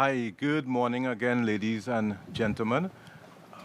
Hi, good morning again, ladies and gentlemen.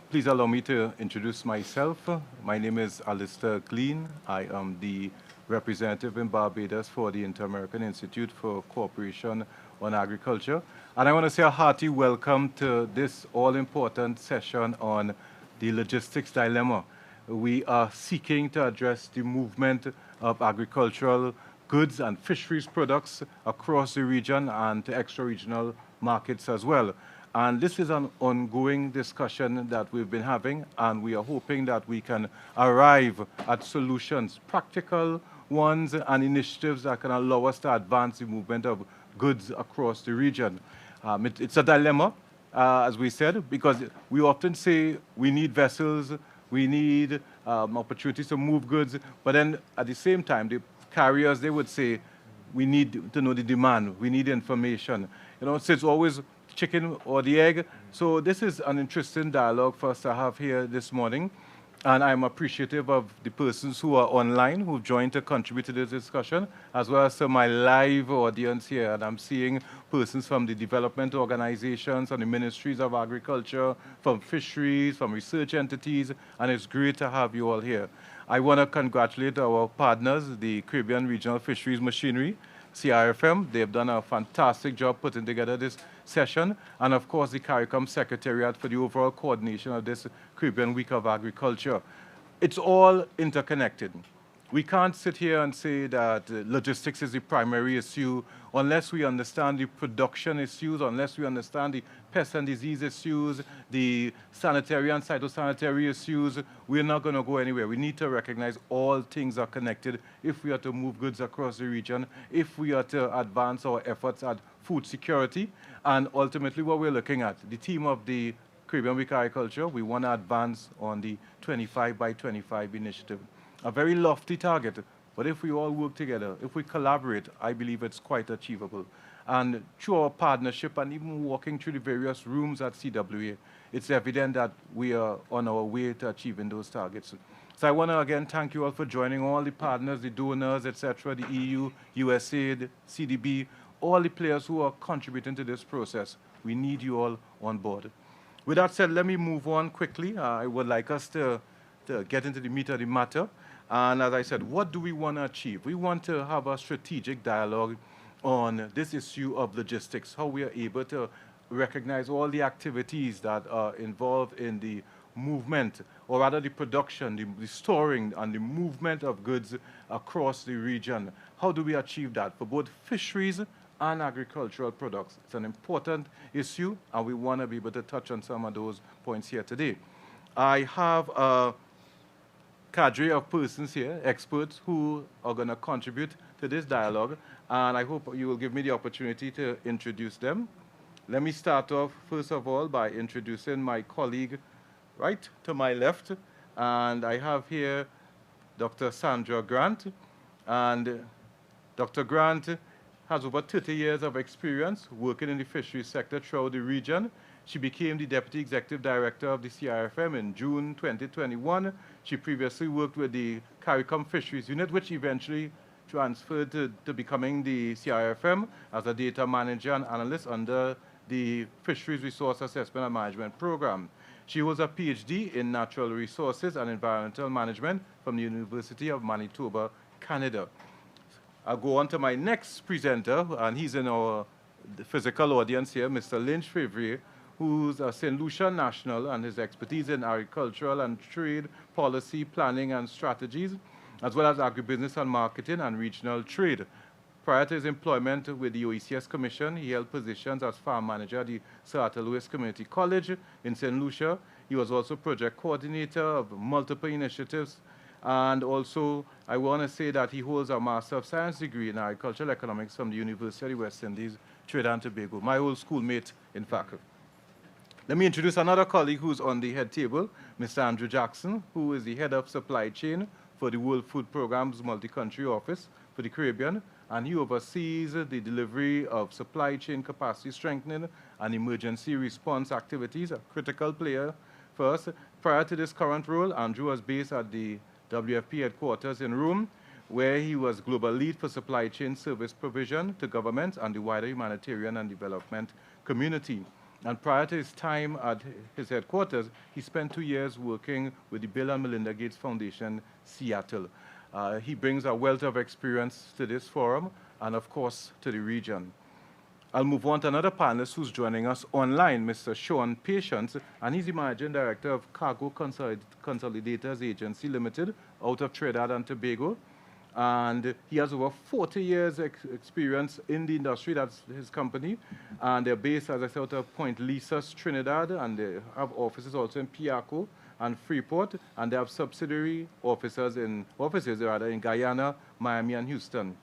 Please allow me to introduce myself. My name is Allister Glean. I am the representative in Barbados for the Inter-American Institute for Cooperation on Agriculture. And I want to say a hearty welcome to this all-important session on the logistics dilemma. We are seeking to address the movement of agricultural goods and fisheries products across the region and to extra-regional markets as well. And this is an ongoing discussion that we've been having, and we are hoping that we can arrive at solutions, practical ones and initiatives that can allow us to advance the movement of goods across the region. It's a dilemma, as we said, because we often say we need vessels, we need opportunities to move goods, but then at the same time, the carriers, they would say, we need to know the demand, we need information. You know, so it's always chicken or the egg. So this is an interesting dialogue for us to have here this morning. And I'm appreciative of the persons who are online, who've joined to contribute to this discussion, as well as to my live audience here. And I'm seeing persons from the development organizations, from the ministries of agriculture, from fisheries, from research entities, and it's great to have you all here. I want to congratulate our partners, the Caribbean Regional Fisheries Machinery, CRFM. They've done a fantastic job putting together this session, and of course the CARICOM Secretariat for the overall coordination of this Caribbean Week of Agriculture. It's all interconnected. We can't sit here and say that logistics is the primary issue unless we understand the production issues, unless we understand the pest and disease issues, the sanitary and phytosanitary issues. We're not going to go anywhere. We need to recognize all things are connected if we are to move goods across the region, if we are to advance our efforts at food security, and ultimately what we're looking at, the theme of the Caribbean Week of Agriculture, we want to advance on the 25 by 25 initiative. A very lofty target, but if we all work together, if we collaborate, I believe it's quite achievable. And through our partnership and even walking through the various rooms at CWA, it's evident that we are on our way to achieving those targets. So I want to again thank you all for joining, all the partners, the donors, etc., the EU, USA, the CDB, all the players who are contributing to this process. We need you all on board. With that said, let me move on quickly. I would like us to get into the meat of the matter. And as I said, what do we want to achieve? We want to have a strategic dialogue on this issue of logistics, how we are able to recognize all the activities that are involved in the movement, or rather the production, the storing and the movement of goods across the region. How do we achieve that for both fisheries and agricultural products? It's an important issue, and we want to be able to touch on some of those points here today. I have a cadre of persons here, experts, who are going to contribute to this dialogue, and I hope you will give me the opportunity to introduce them. Let me start off, first of all, by introducing my colleague right to my left, and I have here Dr. Sandra Grant, and Dr. Grant has over 30 years of experience working in the fisheries sector throughout the region. She became the Deputy Executive Director of the CRFM in June 2021. She previously worked with the CARICOM Fisheries Unit, which eventually transferred to becoming the CRFM as a data manager and analyst under the Fisheries Resource Assessment and Management Program. She holds a PhD in Natural Resources and Environmental Management from the University of Manitoba, Canada. I'll go on to my next presenter, and he's in our physical audience here, Mr. Lench Fevrier, who's a St. Lucia national, and his expertise in agricultural and trade policy, planning and strategies, as well as agribusiness and marketing and regional trade. Prior to his employment with the OECS Commission, he held positions as farm manager at the Sir Arthur Lewis Community College in St. Lucia. He was also project coordinator of multiple initiatives. And also, I want to say that he holds a Master of Science degree in Agricultural Economics from the University of the West Indies, Trinidad and Tobago, my old schoolmate, in fact. Let me introduce another colleague who's on the head table, Mr. Andrew Jackson, who is the head of supply chain for the World Food Programme's multi-country office for the Caribbean, and he oversees the delivery of supply chain capacity strengthening and emergency response activities, a critical player for us. Prior to this current role, Andrew was based at the WFP headquarters in Rome, where he was global lead for supply chain service provision to governments and the wider humanitarian and development community. And prior to his time at his headquarters, he spent 2 years working with the Bill and Melinda Gates Foundation, Seattle. He brings a wealth of experience to this forum and, of course, to the region. I'll move on to another panelist who's joining us online, Mr. Sean Patience, and he's the Managing Director of Cargo Consolidators Agency Limited out of Trinidad and Tobago. And he has over 40 years experience in the industry. That's his company. And they're based, as I said, out of Point Lisas, Trinidad, and they have offices also in Piaco and Freeport, and they have subsidiary offices in Guyana, Miami, and Houston.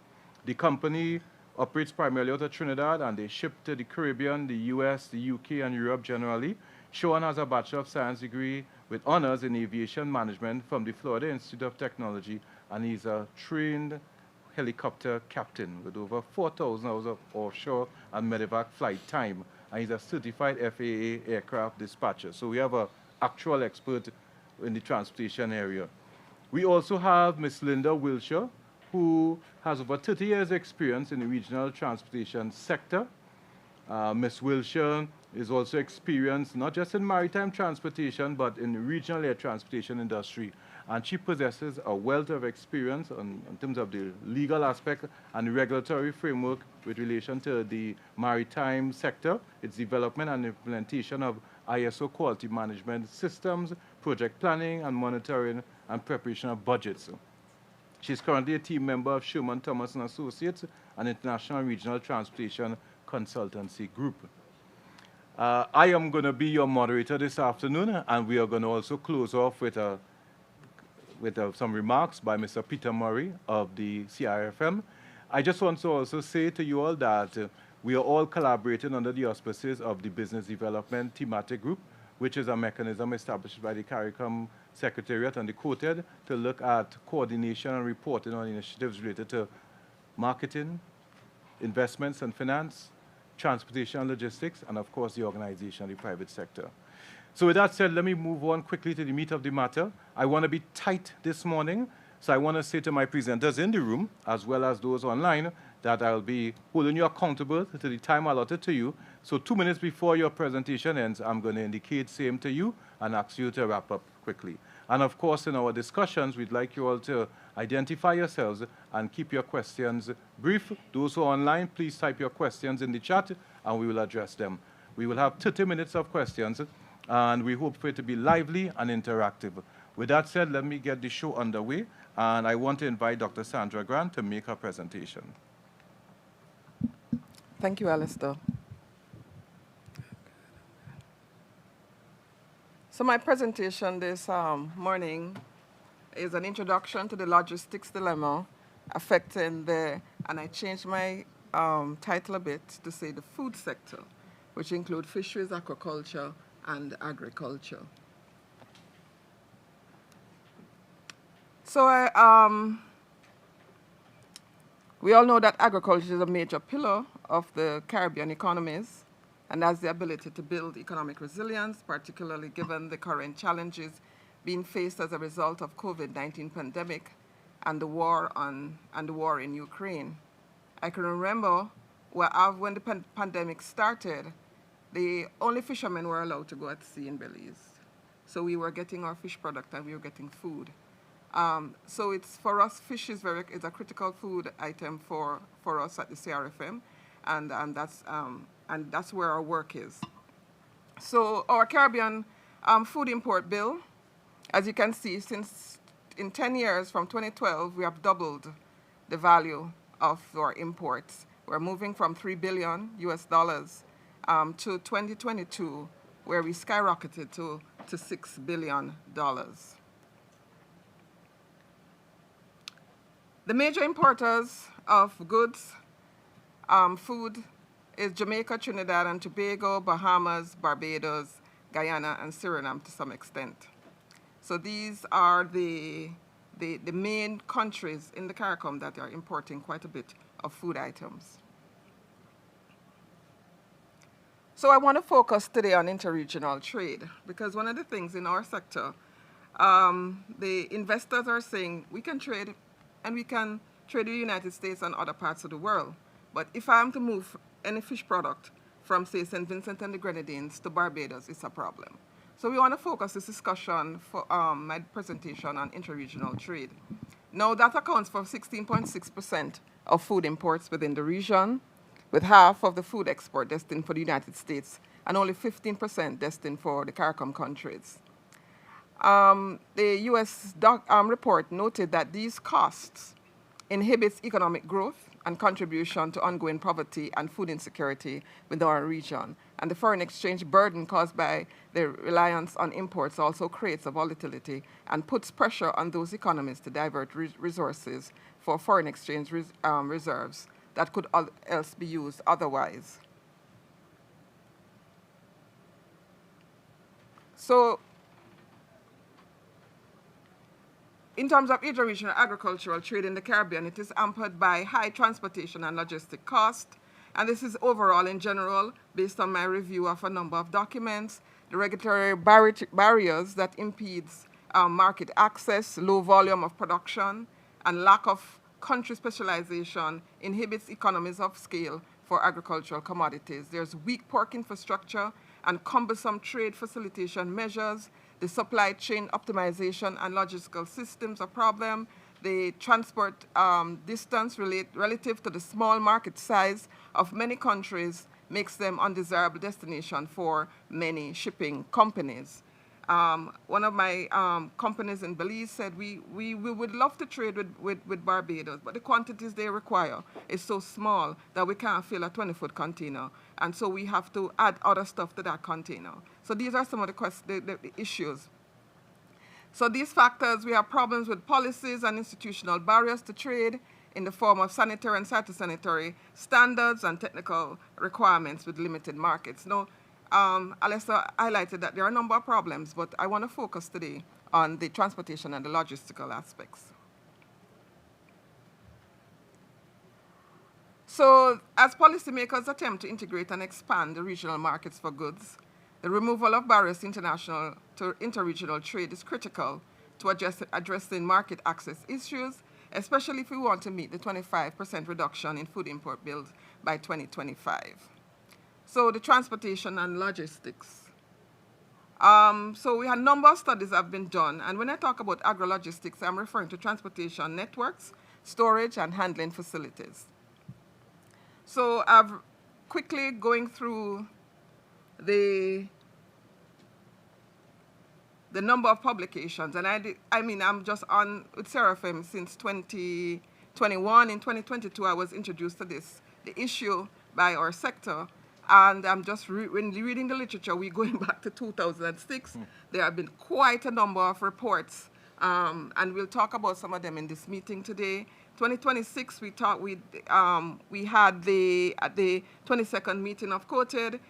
The company operates primarily out of Trinidad, and they ship to the Caribbean, the US, the UK, and Europe generally. Sean has a Bachelor of Science degree with honors in aviation management from the Florida Institute of Technology, and he's a trained helicopter captain with over 4,000 hours of offshore and medevac flight time. And he's a certified FAA aircraft dispatcher. So we have an actual expert in the transportation area. We also have Ms. Linda Wiltshire, who has over 30 years experience in the regional transportation sector. Ms. Wiltshire is also experienced not just in maritime transportation, but in the regional air transportation industry. And she possesses a wealth of experience in terms of the legal aspect and the regulatory framework with relation to the maritime sector, its development and implementation of ISO quality management systems, project planning and monitoring, and preparation of budgets. She's currently a team member of Sherman Thomas & Associates, an international and regional transportation consultancy group. I am going to be your moderator this afternoon, and we are going to also close off with some remarks by Mr. Peter Murray of the CRFM. I just want to also say to you all that we are all collaborating under the auspices of the Business Development Thematic Group, which is a mechanism established by the CARICOM Secretariat and the COTED to look at coordination and reporting on initiatives related to marketing, investments and finance, transportation and logistics, and of course the organization of the private sector. So with that said, let me move on quickly to the meat of the matter. I want to be tight this morning, so I want to say to my presenters in the room, as well as those online, that I'll be holding you accountable to the time allotted to you. So 2 minutes before your presentation ends, I'm going to indicate same to you and ask you to wrap up quickly. And of course, in our discussions, we'd like you all to identify yourselves and keep your questions brief. Those who are online, please type your questions in the chat, and we will address them. We will have 30 minutes of questions, and we hope for it to be lively and interactive. With that said, let me get the show underway, and I want to invite Dr. Sandra Grant to make her presentation. Thank you, Allister. So my presentation this morning is an introduction to the logistics dilemma affecting and I changed my title a bit to say the food sector, which include fisheries, aquaculture, and agriculture. So we all know that agriculture is a major pillar of the Caribbean economies and has the ability to build economic resilience, particularly given the current challenges being faced as a result of COVID-19 pandemic and the war in Ukraine. I can remember when the pandemic started, the only fishermen were allowed to go at sea in Belize. So we were getting our fish product and we were getting food. So it's for us, fish is a critical food item for us at the CRFM, and that's where our work is. So our Caribbean food import bill, as you can see, since in 10 years from 2012, we have doubled the value of our imports. We're moving from $3 billion to 2022, where we skyrocketed to $6 billion. The major importers of goods, food, is Jamaica, Trinidad and Tobago, Bahamas, Barbados, Guyana, and Suriname to some extent. So these are the main countries in the CARICOM that are importing quite a bit of food items. So I want to focus today on interregional trade, because one of the things in our sector, the investors are saying we can trade and we can trade with the United States and other parts of the world. But if I am to move any fish product from, say, St. Vincent and the Grenadines to Barbados is a problem. So we want to focus this discussion for my presentation on intra-regional trade. Now, that accounts for 16.6% of food imports within the region, with half of the food export destined for the United States and only 15% destined for the CARICOM countries. The U.S. report noted that these costs inhibits economic growth and contribution to ongoing poverty and food insecurity within our region. And the foreign exchange burden caused by the reliance on imports also creates a volatility and puts pressure on those economies to divert resources for foreign exchange reserves that could else be used otherwise. So, in terms of inter-regional agricultural trade in the Caribbean, it is hampered by high transportation and logistic costs. And this is overall in general, based on my review of a number of documents, the regulatory barriers that impedes market access, low volume of production, and lack of country specialization inhibits economies of scale for agricultural commodities. There's weak port infrastructure and cumbersome trade facilitation measures. The supply chain optimization and logistical systems are a problem. The transport distance relative to the small market size of many countries makes them undesirable destination for many shipping companies. One of my companies in Belize said, we would love to trade with Barbados, but the quantities they require is so small that we can't fill a 20-foot container. And so we have to add other stuff to that container. So these are some of the issues. So these factors, we have problems with policies and institutional barriers to trade in the form of sanitary and phytosanitary standards and technical requirements with limited markets. Now, Allister highlighted that there are a number of problems, but I want to focus today on the transportation and the logistical aspects. So, as policymakers attempt to integrate and expand the regional markets for goods, the removal of barriers to interregional trade is critical to addressing market access issues, especially if we want to meet the 25% reduction in food import bills by 2025. So the transportation and logistics. So we had a number of studies that have been done, and when I talk about agro-logistics, I'm referring to transportation networks, storage, and handling facilities. So I'm quickly going through the number of publications, and I'm just on with CRFM since 2021. In 2022, I was introduced to the issue by our sector, and I'm just when reading the literature, we're going back to 2006. There have been quite a number of reports, and we'll talk about some of them in this meeting today. 2026, we had at the 22nd meeting of COTED,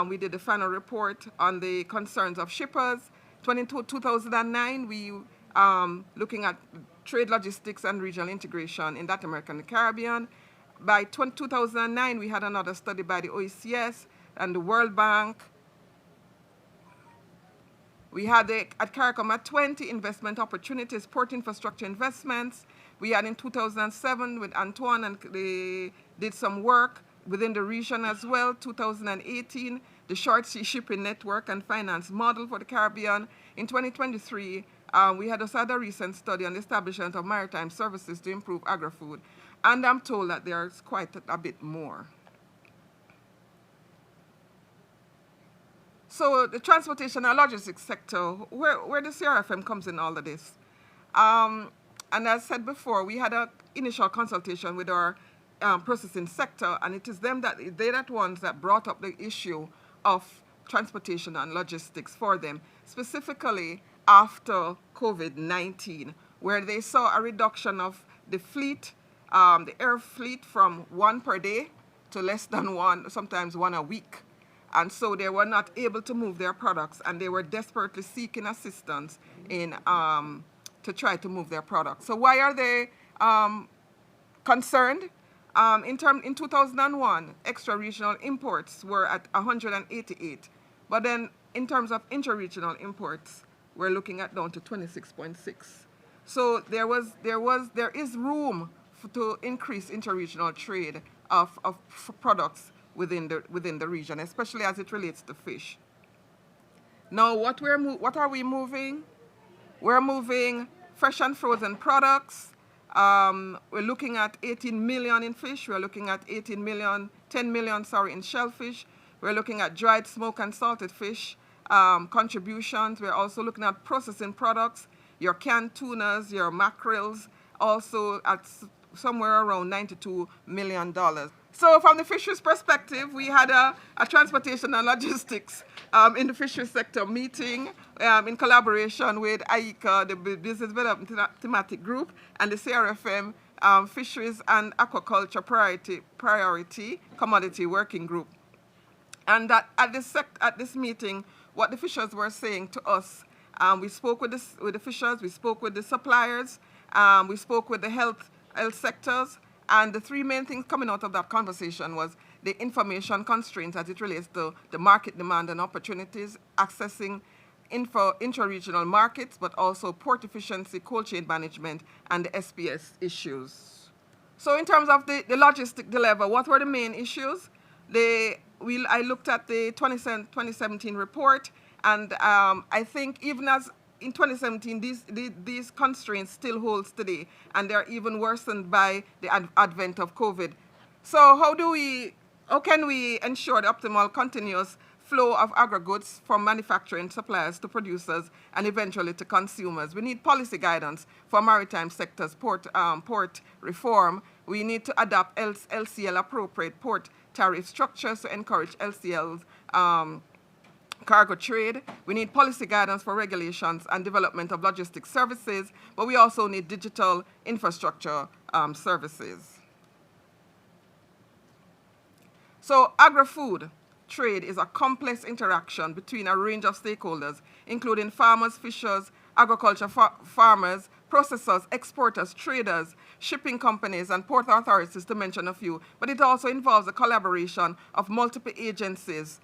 we did the final report on the concerns of shippers. 2009, we looking at trade logistics and regional integration in that American Caribbean. By 2009, we had another study by the OECS and the World Bank. We had at CARICOM at 20 investment opportunities, port infrastructure investments. We had in 2007 with Antoine, and they did some work within the region as well. 2018, the short sea shipping network and finance model for the Caribbean. In 2023, we had also had a recent study on the establishment of maritime services to improve agri-food. And I'm told that there's quite a bit more. So the transportation and logistics sector, where the CRFM comes in all of this. And as I said before, we had an initial consultation with our processing sector, and it is they're that ones that brought up the issue of transportation and logistics for them, specifically after COVID-19, where they saw a reduction of the fleet, the air fleet, from 1 per day to less than 1, sometimes 1 a week. And so they were not able to move their products, and they were desperately seeking assistance in to try to move their products. So why are they concerned? In 2001, extra-regional imports were at 188, but then in terms of inter-regional imports, we're looking at down to 26.6. So there is room to increase inter-regional trade of products within the region, especially as it relates to fish. Now, what are we moving? We're moving fresh and frozen products. We're looking at 18 million in fish. We're looking at 10 million, in shellfish. We're looking at dried, smoked, and salted fish contributions. We're also looking at processing products, your canned tunas, your mackerels, also at somewhere around $92 million. So from the fisheries perspective, we had a transportation and logistics in the fisheries sector meeting in collaboration with IICA, the Business Development Thematic Group, and the CRFM Fisheries and Aquaculture Priority Commodity Working Group. And that at this meeting, what the fishers were saying to us, we spoke with the fishers, we spoke with the suppliers, we spoke with the health sectors, and the three main things coming out of that conversation was the information constraints as it relates to the market demand and opportunities, accessing intra-regional markets, but also port efficiency, cold chain management, and the SPS issues. So in terms of the logistic dilemma, what were the main issues? I looked at the 2017 report, and I think even as in 2017, these constraints still holds today, and they're even worsened by the advent of COVID. So how can we ensure the optimal continuous flow of agri-goods from manufacturing suppliers to producers and eventually to consumers? We need policy guidance for maritime sectors, port reform. We need to adopt LCL appropriate port tariff structures to encourage LCL's cargo trade. We need policy guidance for regulations and development of logistics services, but we also need digital infrastructure services. So agri-food trade is a complex interaction between a range of stakeholders, including farmers, fishers, agriculture farmers, processors, exporters, traders, shipping companies, and port authorities, to mention a few. But it also involves a collaboration of multiple agencies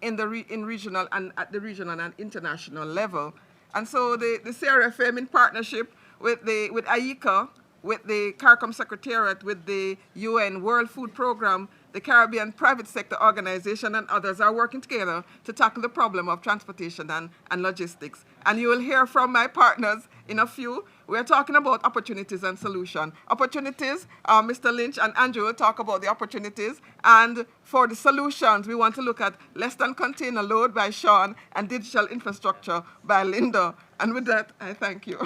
in regional and at the regional and international level. And so the CRFM, in partnership with IICA, with the CARICOM Secretariat, with the UN World Food Programme, the Caribbean Private Sector Organization, and others are working together to tackle the problem of transportation and logistics. And you will hear from my partners in a few. We're talking about opportunities and solutions. Opportunities, Mr. Lench and Andrew will talk about the opportunities. And for the solutions, we want to look at less than container load by Sean and digital infrastructure by Linda. And with that, I thank you.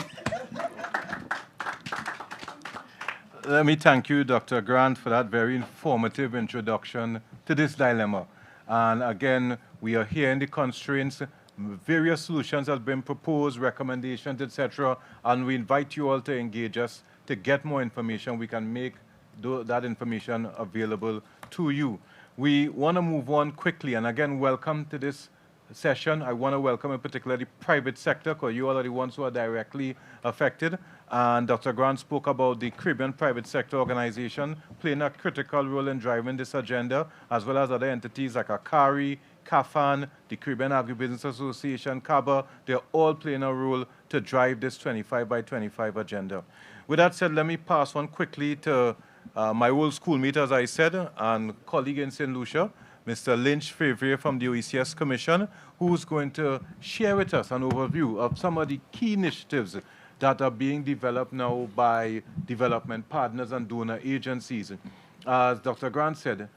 Let me thank you, Dr. Grant, for that very informative introduction to this dilemma. And again, we are here in the constraints. Various solutions have been proposed, recommendations, etc. And we invite you all to engage us to get more information. We can make that information available to you. We want to move on quickly. And again, welcome to this session. I want to welcome in particular the private sector, because you all are the ones who are directly affected. And Dr. Grant spoke about the Caribbean Private Sector Organization playing a critical role in driving this agenda, as well as other entities like ACARI, CAFAN, the Caribbean Agribusiness Association, CABA. They're all playing a role to drive this 25 by 25 agenda. With that said, let me pass on quickly to my old schoolmate, as I said, and colleague in St. Lucia, Mr. Lench Fevrier from the OECS Commission, who's going to share with us an overview of some of the key initiatives that are being developed now by development partners and donor agencies. As Dr. Grant said,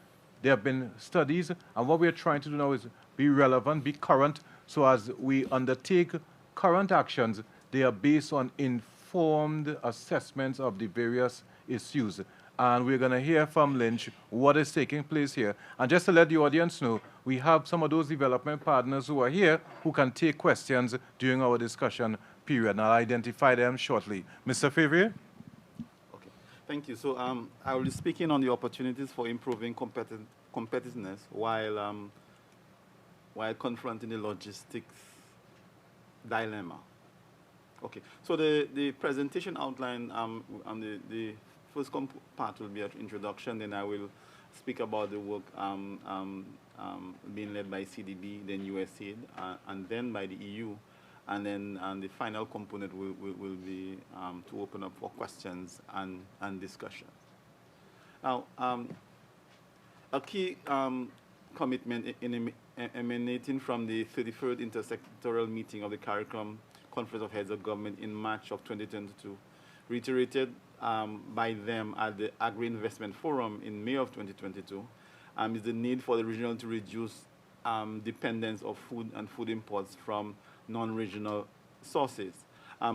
there have been studies, and what we're trying to do now is be relevant, be current, so as we undertake current actions, they are based on informed assessments of the various issues. And we're going to hear from Lench what is taking place here. And just to let the audience know, we have some of those development partners who are here who can take questions during our discussion period. And I'll identify them shortly. Mr. Fevrier? Okay, thank you. So I will be speaking on the opportunities for improving competitiveness while confronting the logistics dilemma. Okay, so the presentation outline on the first part will be an introduction, then I will speak about the work being led by CDB, then USAID, and then by the EU, and then the final component will be to open up for questions and discussion. Now, A key commitment emanating from the 33rd intersectoral meeting of the CARICOM Conference of Heads of Government in March of 2022, reiterated by them at the Agri-Investment Forum in May of 2022, is the need for the regional to reduce dependence of food and food imports from non-regional sources.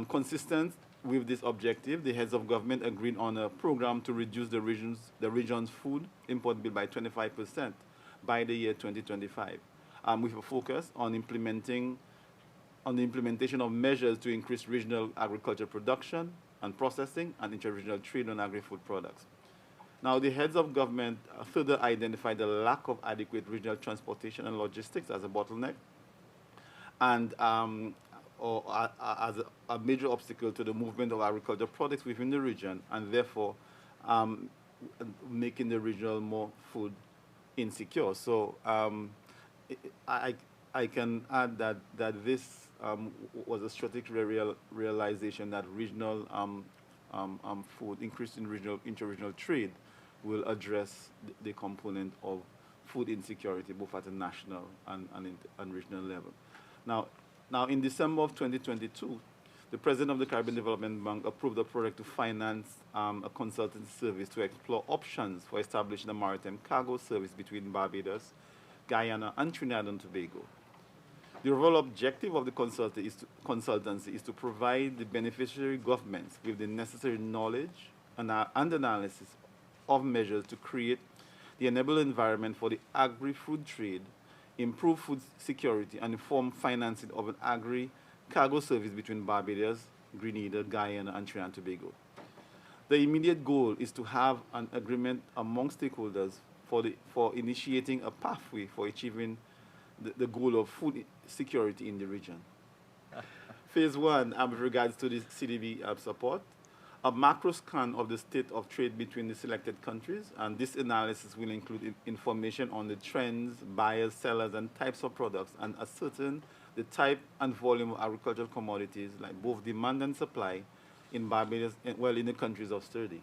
Consistent with this objective, the heads of government agreed on a program to reduce the region's food import bill by 25% by the year 2025, with a focus on the implementation of measures to increase regional agriculture production and processing and inter-regional trade on agri-food products. Now, the heads of government further identified the lack of adequate regional transportation and logistics as a bottleneck, and as a major obstacle to the movement of agricultural products within the region, and therefore making the region more food insecure. So I can add that this was a strategic realization that regional food, increase in inter-regional trade, will address the component of food insecurity both at a national and regional level. Now, in December of 2022, the President of the Caribbean Development Bank approved a project to finance a consultancy service to explore options for establishing a maritime cargo service between Barbados, Guyana, and Trinidad and Tobago. The overall objective of the consultancy is to provide the beneficiary governments with the necessary knowledge and analysis of measures to create the enable environment for the agri-food trade, improve food security, and inform financing of an agri-cargo service between Barbados, Grenada, Guyana, and Trinidad and Tobago. The immediate goal is to have an agreement among stakeholders for initiating a pathway for achieving the goal of food security in the region. Phase one, with regards to the CDB support, a macro scan of the state of trade between the selected countries, and this analysis will include information on the trends, buyers, sellers, and types of products, and ascertain the type and volume of agricultural commodities, like both demand and supply, in Barbados, in the countries of study.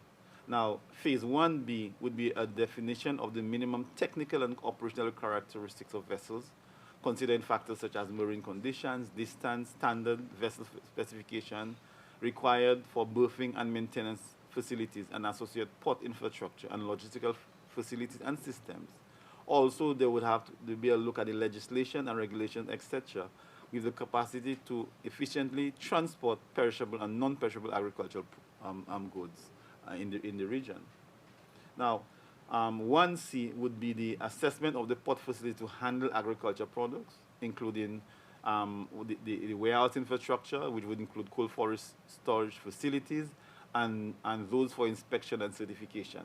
Now, phase 1B would be a definition of the minimum technical and operational characteristics of vessels, considering factors such as marine conditions, distance, standard vessel specification, required for berthing and maintenance facilities and associated port infrastructure and logistical facilities and systems. Also, there would have to be a look at the legislation and regulations, etc., with the capacity to efficiently transport perishable and non-perishable agricultural goods in the region. Now, 1C would be the assessment of the port facility to handle agricultural products, including the warehouse infrastructure, which would include cold forest storage facilities, and those for inspection and certification.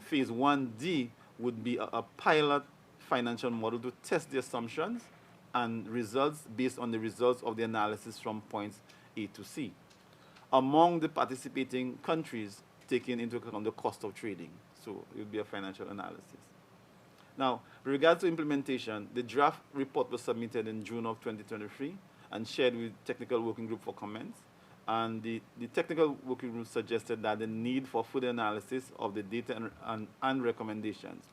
Phase 1D would be a pilot financial model to test the assumptions and results based on the results of the analysis from points A to C. Among the participating countries, taking into account the cost of trading. So it would be a financial analysis. Now, with regards to implementation, the draft report was submitted in June of 2023 and shared with technical working group for comments. And the technical working group suggested that the need for further analysis of the data and recommendations.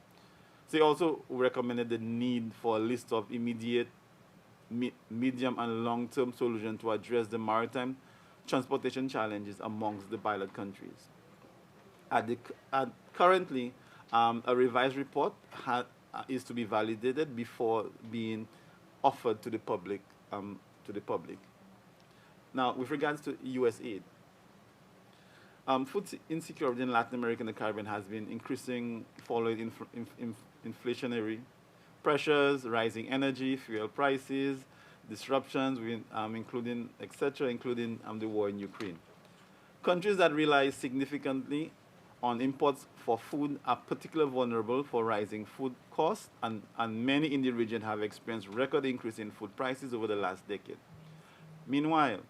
They also recommended the need for a list of immediate, medium, and long-term solutions to address the maritime transportation challenges amongst the pilot countries. Currently, a revised report is to be validated before being offered to the public. Now, with regards to U.S. aid, food insecurity in Latin America and the Caribbean has been increasing following inflationary pressures, rising energy, fuel prices, disruptions, including the war in Ukraine. Countries that rely significantly on imports for food are particularly vulnerable for rising food costs, and many in the region have experienced record increase in food prices over the last decade. Meanwhile,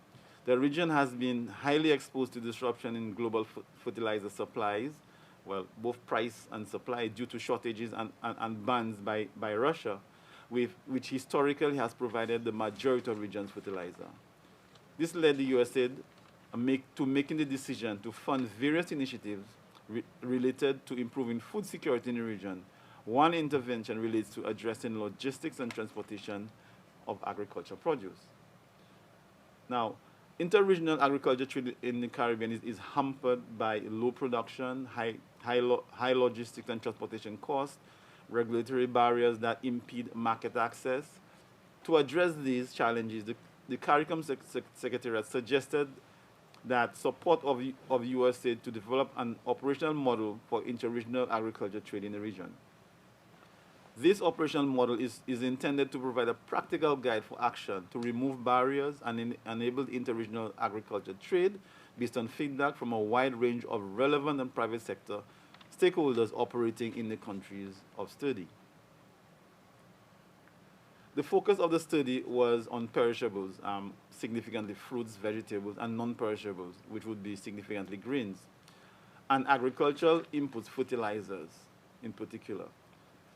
the region has been highly exposed to disruption in global fertilizer supplies, well, both price and supply, due to shortages and bans by Russia, which historically has provided the majority of region's fertilizer. This led the USAID to making the decision to fund various initiatives related to improving food security in the region, One intervention relates to addressing logistics and transportation of agricultural produce. Now, interregional agriculture trade in the Caribbean is hampered by low production, high logistics and transportation costs, regulatory barriers that impede market access. To address these challenges, the CARICOM Secretariat suggested that support of USAID to develop an operational model for interregional agriculture trade in the region. This operational model is intended to provide a practical guide for action to remove barriers and enable interregional agriculture trade based on feedback from a wide range of relevant and private sector stakeholders operating in the countries of study. The focus of the study was on perishables, significantly fruits, vegetables, and non-perishables, which would be significantly grains, and agricultural inputs, fertilizers in particular.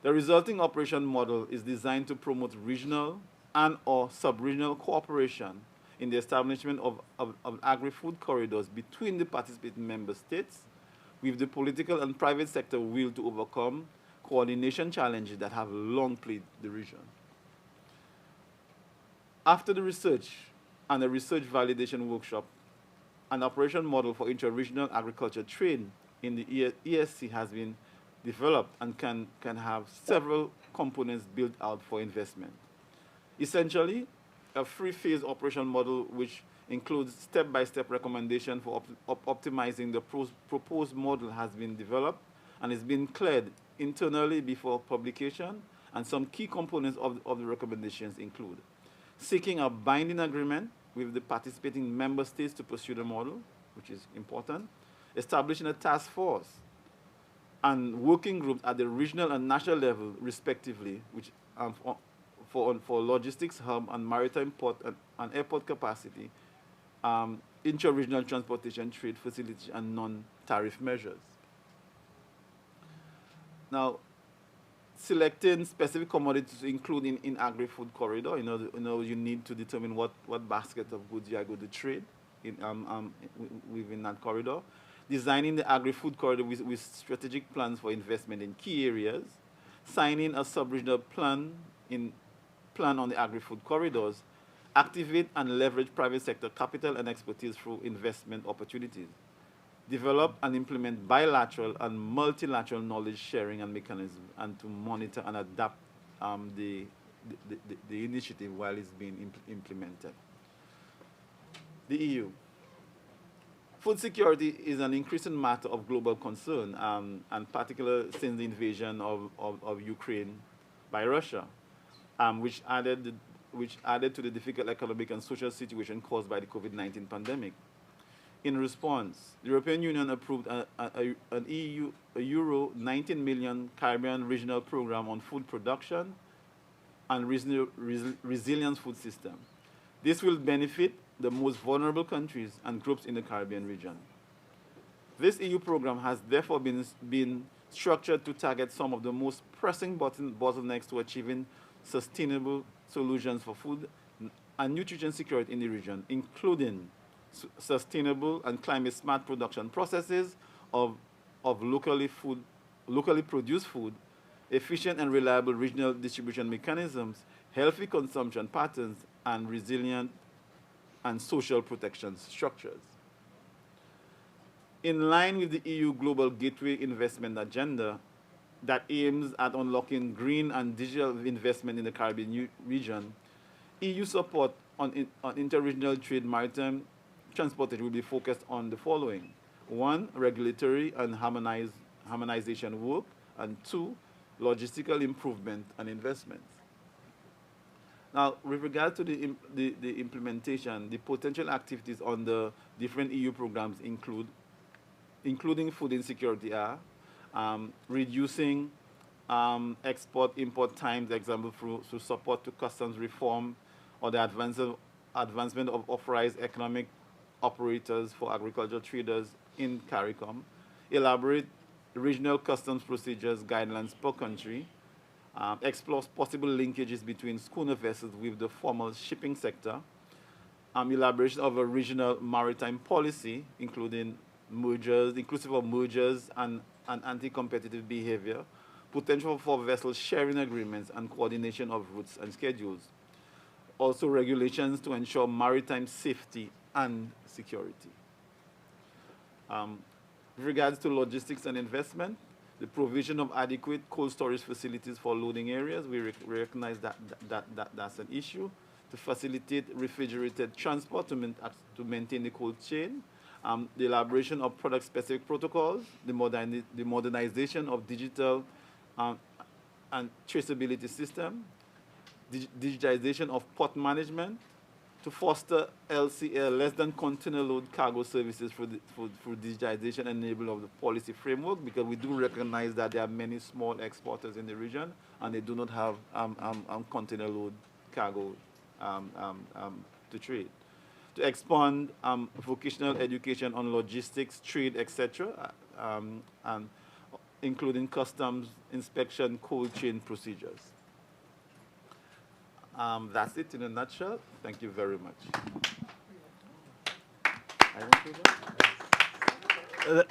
The resulting operation model is designed to promote regional and or sub-regional cooperation in the establishment of agri-food corridors between the participating member states with the political and private sector will to overcome coordination challenges that have long plagued the region. After the research and a research validation workshop, an operation model for intra-regional agriculture trade in the ESC has been developed and can have several components built out for investment. Essentially, a three-phase operation model which includes step-by-step recommendation for optimizing the proposed model has been developed and is being cleared internally before publication, and some key components of the recommendations include seeking a binding agreement with the participating member states to pursue the model, which is important, establishing a task force and working groups at the regional and national level, respectively, which for logistics hub and maritime port and airport capacity, intra-regional transportation, trade facilities, and non-tariff measures. Now, selecting specific commodities to include in agri-food corridor, you need to determine what basket of goods you are going to trade within that corridor. Designing the agri-food corridor with strategic plans for investment in key areas. Signing a sub-regional plan on the agri-food corridors. Activate and leverage private sector capital and expertise through investment opportunities. Develop and implement bilateral and multilateral knowledge sharing and mechanisms, and to monitor and adapt the initiative while it's being implemented. The EU. Food security is an increasing matter of global concern, and particularly since the invasion of Ukraine by Russia, which added to the difficult economic and social situation caused by the COVID-19 pandemic. In response, the European Union approved an euro 19 million Caribbean regional program on food production and resilient food system. This will benefit the most vulnerable countries and groups in the Caribbean region. This EU program has therefore been structured to target some of the most pressing bottlenecks to achieving sustainable solutions for food and nutrition security in the region, including sustainable and climate-smart production processes of locally produced food, efficient and reliable regional distribution mechanisms, healthy consumption patterns, and resilient and social protection structures. In line with the EU Global Gateway Investment Agenda that aims at unlocking green and digital investment in the Caribbean region, EU support on interregional trade maritime transportation will be focused on the following. 1, regulatory and harmonization work, and 2, logistical improvement and investments. Now, with regard to the implementation, the potential activities on the different EU programs including food insecurity are reducing export-import times, example through support to customs reform or the advancement of authorized economic operators for agricultural traders in CARICOM, elaborate regional customs procedures guidelines per country, explore possible linkages between schooner vessels with the formal shipping sector, elaboration of a regional maritime policy, inclusive of mergers and anti-competitive behavior, potential for vessel sharing agreements and coordination of routes and schedules. Also regulations to ensure maritime safety and security. With regards to logistics and investment, the provision of adequate cold storage facilities for loading areas, we recognize that's an issue. To facilitate refrigerated transport to maintain the cold chain, the elaboration of product-specific protocols, the modernization of digital and traceability system, digitization of port management, to foster LCL, less than container load cargo services for digitization and enable of the policy framework, because we do recognize that there are many small exporters in the region and they do not have container load cargo to trade. To expand vocational education on logistics, trade, etc., and including customs, inspection, cold chain procedures. That's it in a nutshell. Thank you very much.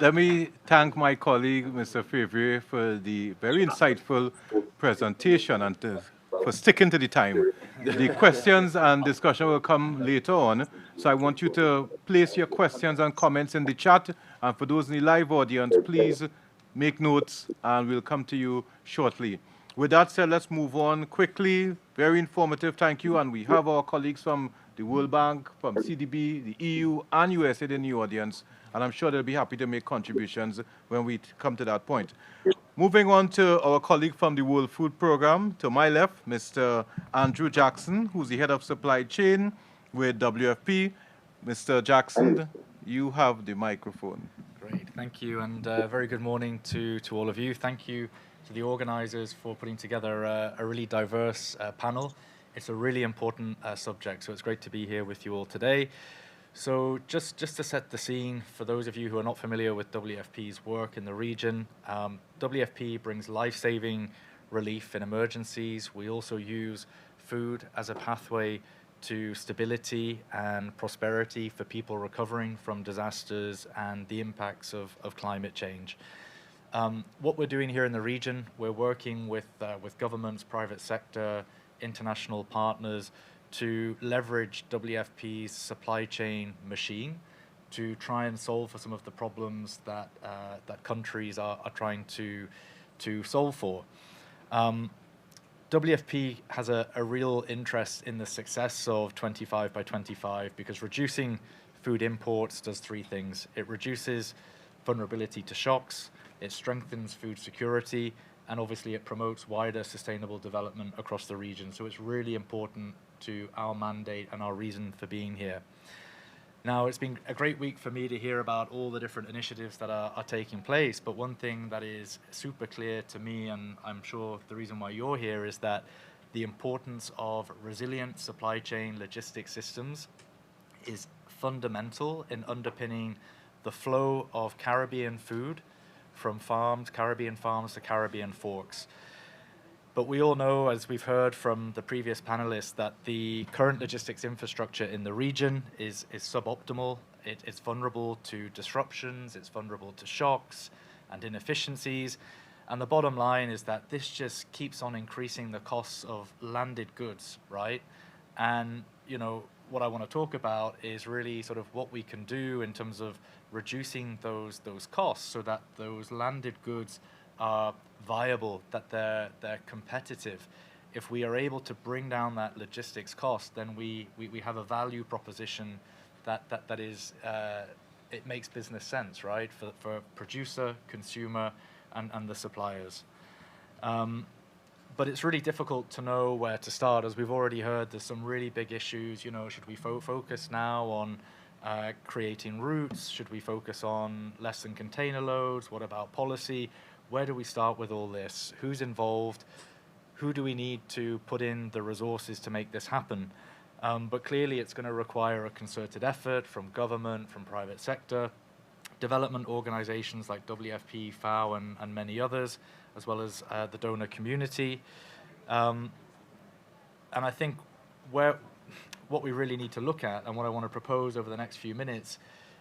Let me thank my colleague, Mr. Fevrier, for the very insightful presentation and for sticking to the time. The questions and discussion will come later on, so I want you to place your questions and comments in the chat. And for those in the live audience, please make notes and we'll come to you shortly. With that said, let's move on quickly. Very informative, thank you. And we have our colleagues from the World Bank, from CDB, the EU, and USA in the audience. And I'm sure they'll be happy to make contributions when we come to that point. Moving on to our colleague from the World Food Programme. To my left, Mr. Andrew Jackson, who's the head of supply chain with WFP. Mr. Jackson, you have the microphone. Great, thank you, and very good morning to all of you. Thank you to the organisers for putting together a really diverse panel. It's a really important subject, so it's great to be here with you all today. So just to set the scene, for those of you who are not familiar with WFP's work in the region, WFP brings life-saving relief in emergencies. We also use food as a pathway to stability and prosperity for people recovering from disasters and the impacts of climate change. What we're doing here in the region, we're working with governments, private sector, international partners to leverage WFP's supply chain machine to try and solve for some of the problems that countries are trying to solve for. WFP has a real interest in the success of 25 by 25 because reducing food imports does three things. It reduces vulnerability to shocks, it strengthens food security, and obviously it promotes wider sustainable development across the region. So it's really important to our mandate and our reason for being here. Now, it's been a great week for me to hear about all the different initiatives that are taking place, but one thing that is super clear to me, and I'm sure the reason why you're here, is that the importance of resilient supply chain logistics systems is fundamental in underpinning the flow of Caribbean food from Caribbean farms to Caribbean forks. But we all know, as we've heard from the previous panelists, that the current logistics infrastructure in the region is suboptimal. It's vulnerable to disruptions, it's vulnerable to shocks and inefficiencies. And the bottom line is that this just keeps on increasing the costs of landed goods, right? And, you know, what I want to talk about is really sort of what we can do in terms of reducing those costs so that those landed goods are viable, that they're competitive. If we are able to bring down that logistics cost, then we have a value proposition that is it makes business sense, right, for producer, consumer, and the suppliers. But it's really difficult to know where to start. As we've already heard, there's some really big issues. You know, should we focus now on creating routes? Should we focus on less than container loads? What about policy? Where do we start with all this? Who's involved? Who do we need to put in the resources to make this happen? But clearly it's going to require a concerted effort from government, from private sector, development organizations like WFP, FAO, and many others, as well as the donor community. And I think what we really need to look at, and what I want to propose over the next few minutes,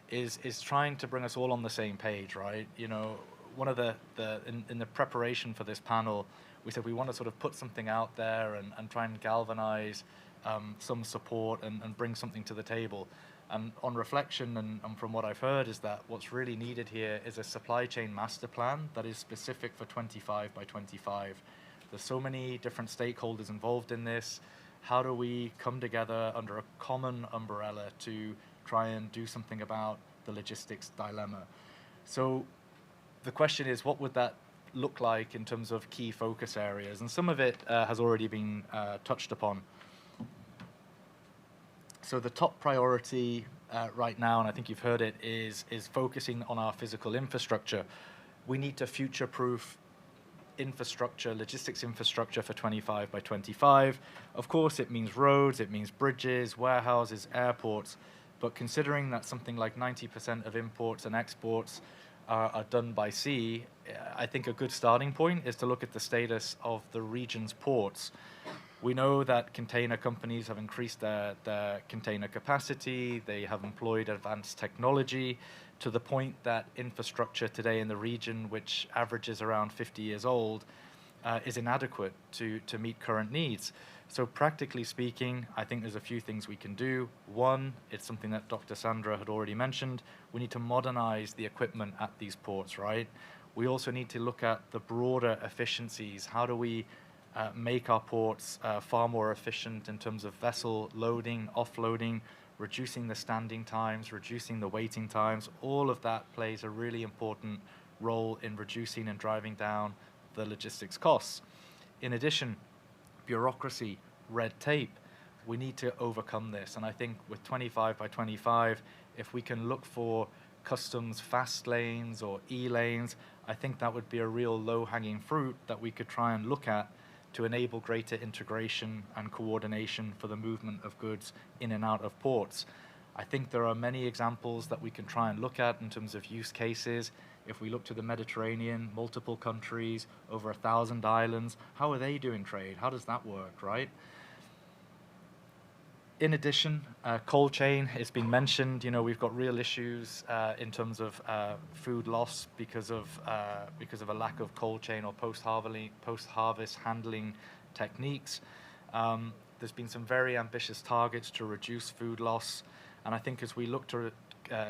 is trying to bring us all on the same page, right? You know, one of in the preparation for this panel, we said we want to sort of put something out there and try and galvanize some support and bring something to the table. And on reflection and from what I've heard is that what's really needed here is a supply chain master plan that is specific for 25 by 25. There's so many different stakeholders involved in this. How do we come together under a common umbrella to try and do something about the logistics dilemma? So the question is, what would that look like in terms of key focus areas? And some of it has already been touched upon. So the top priority right now, and I think you've heard it, is focusing on our physical infrastructure. We need to future-proof infrastructure, logistics infrastructure for 25 by 25. Of course, it means roads, it means bridges, warehouses, airports, but considering that something like 90% of imports and exports are done by sea, I think a good starting point is to look at the status of the region's ports. We know that container companies have increased their container capacity, they have employed advanced technology to the point that infrastructure today in the region, which averages around 50 years old, is inadequate to meet current needs. So practically speaking, I think there's a few things we can do. One, it's something that Dr. Sandra had already mentioned. We need to modernize the equipment at these ports, right? We also need to look at the broader efficiencies. How do we make our ports far more efficient in terms of vessel loading, offloading, reducing the standing times, reducing the waiting times? All of that plays a really important role in reducing and driving down the logistics costs. In addition, bureaucracy, red tape, we need to overcome this. And I think with 25 by 25, if we can look for customs fast lanes or e-lanes, I think that would be a real low-hanging fruit that we could try and look at to enable greater integration and coordination for the movement of goods in and out of ports. I think there are many examples that we can try and look at in terms of use cases. If we look to the Mediterranean, multiple countries, over 1,000 islands, how are they doing trade? How does that work, right? In addition, cold chain, it's been mentioned, we've got real issues in terms of food loss because of a lack of cold chain or post-harvest handling techniques. There's been some very ambitious targets to reduce food loss, and I think as we look to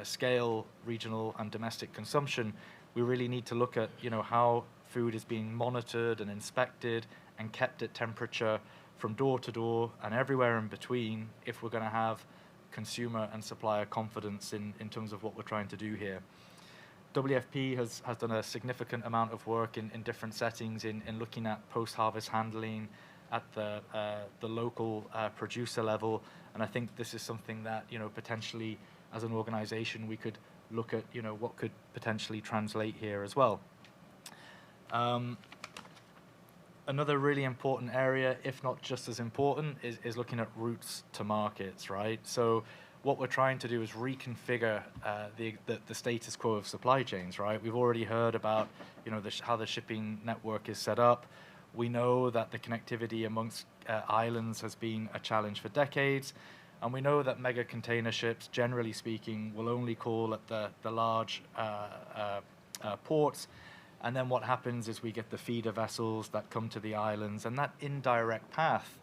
scale regional and domestic consumption, we really need to look at how food is being monitored and inspected and kept at temperature from door to door and everywhere in between if we're going to have consumer and supplier confidence in terms of what we're trying to do here. WFP has done a significant amount of work in different settings in looking at post-harvest handling at the local producer level, and I think this is something that potentially as an organization we could look at what could potentially translate here as well. Another really important area, if not just as important, is looking at routes to markets, right? So what we're trying to do is reconfigure the status quo of supply chains, right? We've already heard about how the shipping network is set up. We know that the connectivity amongst islands has been a challenge for decades, and we know that mega container ships, generally speaking, will only call at the large ports. And then what happens is we get the feeder vessels that come to the islands, and that indirect path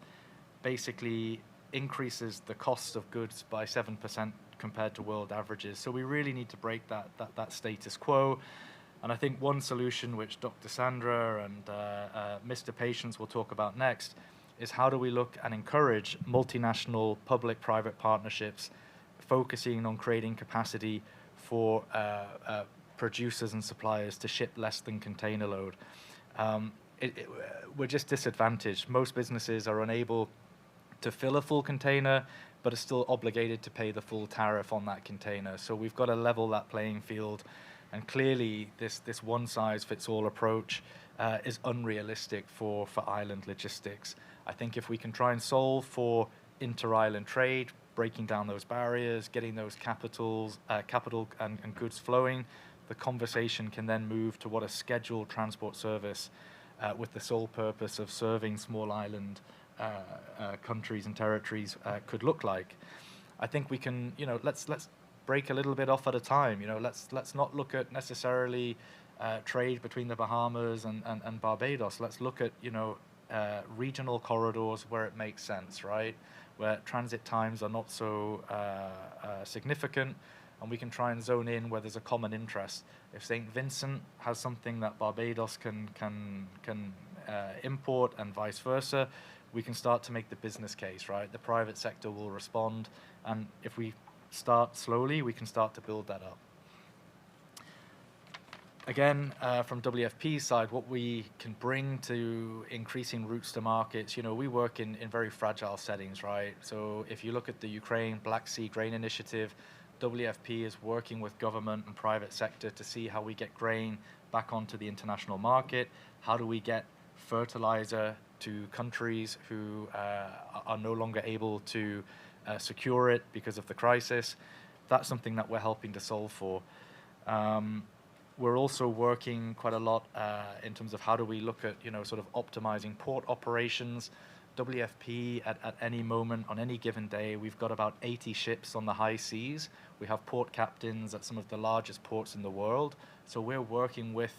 basically increases the cost of goods by 7% compared to world averages. So we really need to break that status quo. And I think one solution, which Dr. Sandra and Mr. Patience will talk about next, is how do we look and encourage multinational public-private partnerships focusing on creating capacity for producers and suppliers to ship less than container load. We're just disadvantaged. Most businesses are unable to fill a full container, but are still obligated to pay the full tariff on that container. So we've got to level that playing field, and clearly this one-size-fits-all approach is unrealistic for island logistics. I think if we can try and solve for inter-island trade, breaking down those barriers, getting those capital and goods flowing, the conversation can then move to what a scheduled transport service with the sole purpose of serving small island countries and territories could look like. I think we can, let's break a little bit off at a time. Let's not look at necessarily trade between the Bahamas and Barbados. Let's look at regional corridors where it makes sense, right? Where transit times are not so significant, and we can try and zone in where there's a common interest. If St. Vincent has something that Barbados can import and vice versa, we can start to make the business case, right? The private sector will respond, and if we start slowly, we can start to build that up. Again, from WFP's side, what we can bring to increasing routes to markets, we work in very fragile settings, right? So if you look at the Ukraine Black Sea Grain Initiative, WFP is working with government and private sector to see how we get grain back onto the international market. How do we get fertilizer to countries who are no longer able to secure it because of the crisis? That's something that we're helping to solve for. We're also working quite a lot in terms of how do we look at, sort of optimizing port operations. WFP at any moment, on any given day, we've got about 80 ships on the high seas. We have port captains at some of the largest ports in the world. So we're working with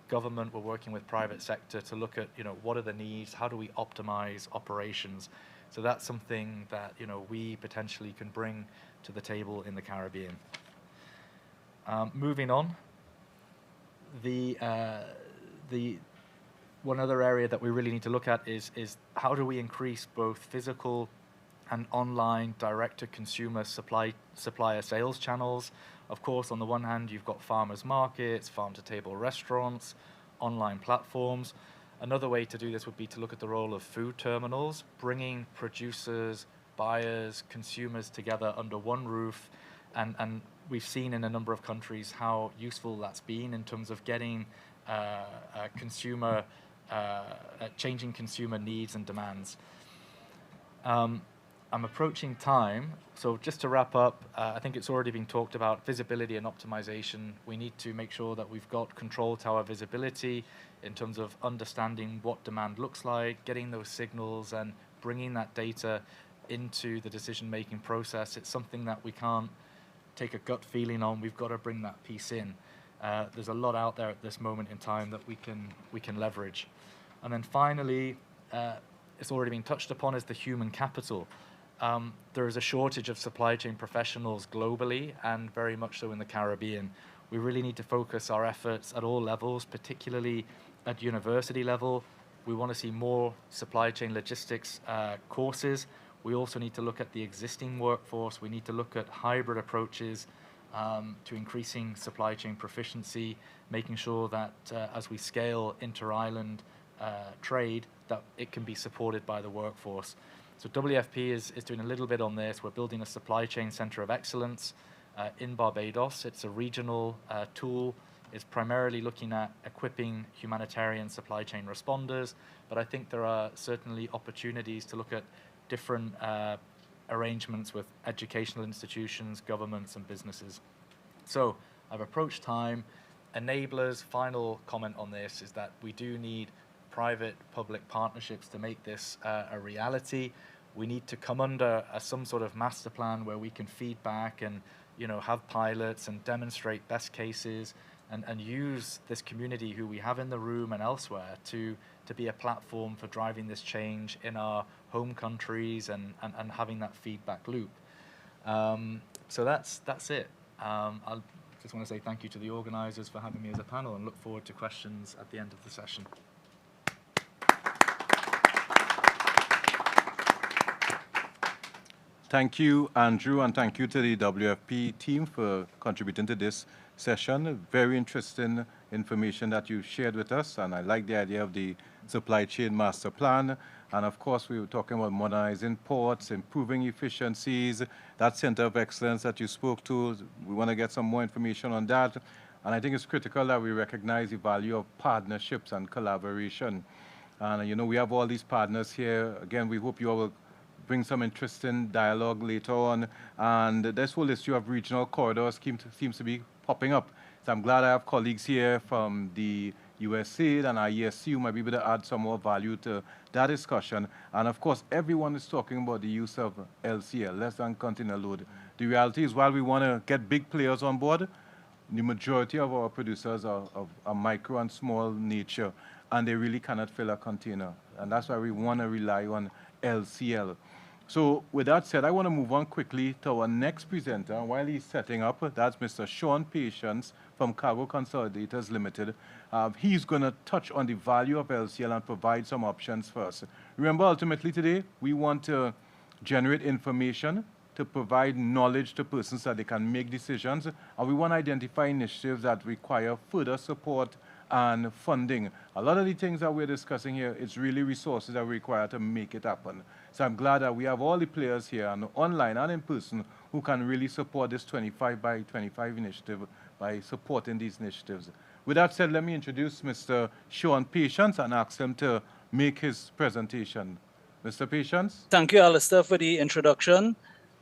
government, we're working with private sector to look at, what are the needs, how do we optimize operations? So that's something that, we potentially can bring to the table in the Caribbean. Moving on, the one other area that we really need to look at is how do we increase both physical and online direct-to-consumer supplier sales channels. Of course, on the one hand, you've got farmers markets, farm-to-table restaurants, online platforms. Another way to do this would be to look at the role of food terminals, bringing producers, buyers, consumers together under one roof. And we've seen in a number of countries how useful that's been in terms of getting changing consumer needs and demands. I'm approaching time, so just to wrap up, I think it's already been talked about, visibility and optimization. We need to make sure that we've got control tower visibility in terms of understanding what demand looks like, getting those signals and bringing that data into the decision-making process. It's something that we can't take a gut feeling on. We've got to bring that piece in. There's a lot out there at this moment in time that we can leverage. And then finally, it's already been touched upon, is the human capital. There is a shortage of supply chain professionals globally and very much so in the Caribbean. We really need to focus our efforts at all levels, particularly at university level. We want to see more supply chain logistics courses. We also need to look at the existing workforce. We need to look at hybrid approaches to increasing supply chain proficiency, making sure that as we scale inter-island trade, that it can be supported by the workforce. So WFP is doing a little bit on this. We're building a supply chain center of excellence in Barbados. It's a regional tool. It's primarily looking at equipping humanitarian supply chain responders, but I think there are certainly opportunities to look at different arrangements with educational institutions, governments, and businesses. So I've approached time. Enablers, final comment on this is that we do need private-public partnerships to make this a reality. We need to come under some sort of master plan where we can feed back and have pilots and demonstrate best cases and use this community who we have in the room and elsewhere to be a platform for driving this change in our home countries and having that feedback loop. So that's it. I just want to say thank you to the organizers for having me as a panel and look forward to questions at the end of the session. Thank you, Andrew, and thank you to the WFP team for contributing to this session. Very interesting information that you shared with us, and I like the idea of the supply chain master plan. And of course, we were talking about modernizing ports, improving efficiencies, that center of excellence that you spoke to. We want to get some more information on that. And I think it's critical that we recognize the value of partnerships and collaboration. And we have all these partners here. Again, we hope you all will bring some interesting dialogue later on. And this whole issue of regional corridors seems to be popping up. So I'm glad I have colleagues here from the USA and IESC who might be able to add some more value to that discussion. And of course, everyone is talking about the use of LCL, less than container load The reality is, while we want to get big players on board, the majority of our producers are of a micro and small nature, and they really cannot fill a container. And that's why we want to rely on LCL. So with that said, I want to move on quickly to our next presenter. And while he's setting up, that's Mr. Sean Patience from Cargo Consolidators Limited. He's going to touch on the value of LCL and provide some options for us. Remember, ultimately today, we want to generate information to provide knowledge to persons so that they can make decisions. And we want to identify initiatives that require further support and funding. A lot of the things that we're discussing here, it's really resources that we require to make it happen. So I'm glad that we have all the players here, and online and in person, who can really support this 25 by 25 initiative by supporting these initiatives. With that said, let me introduce Mr. Sean Patience and ask him to make his presentation. Mr. Patience? Thank you, Allister, for the introduction.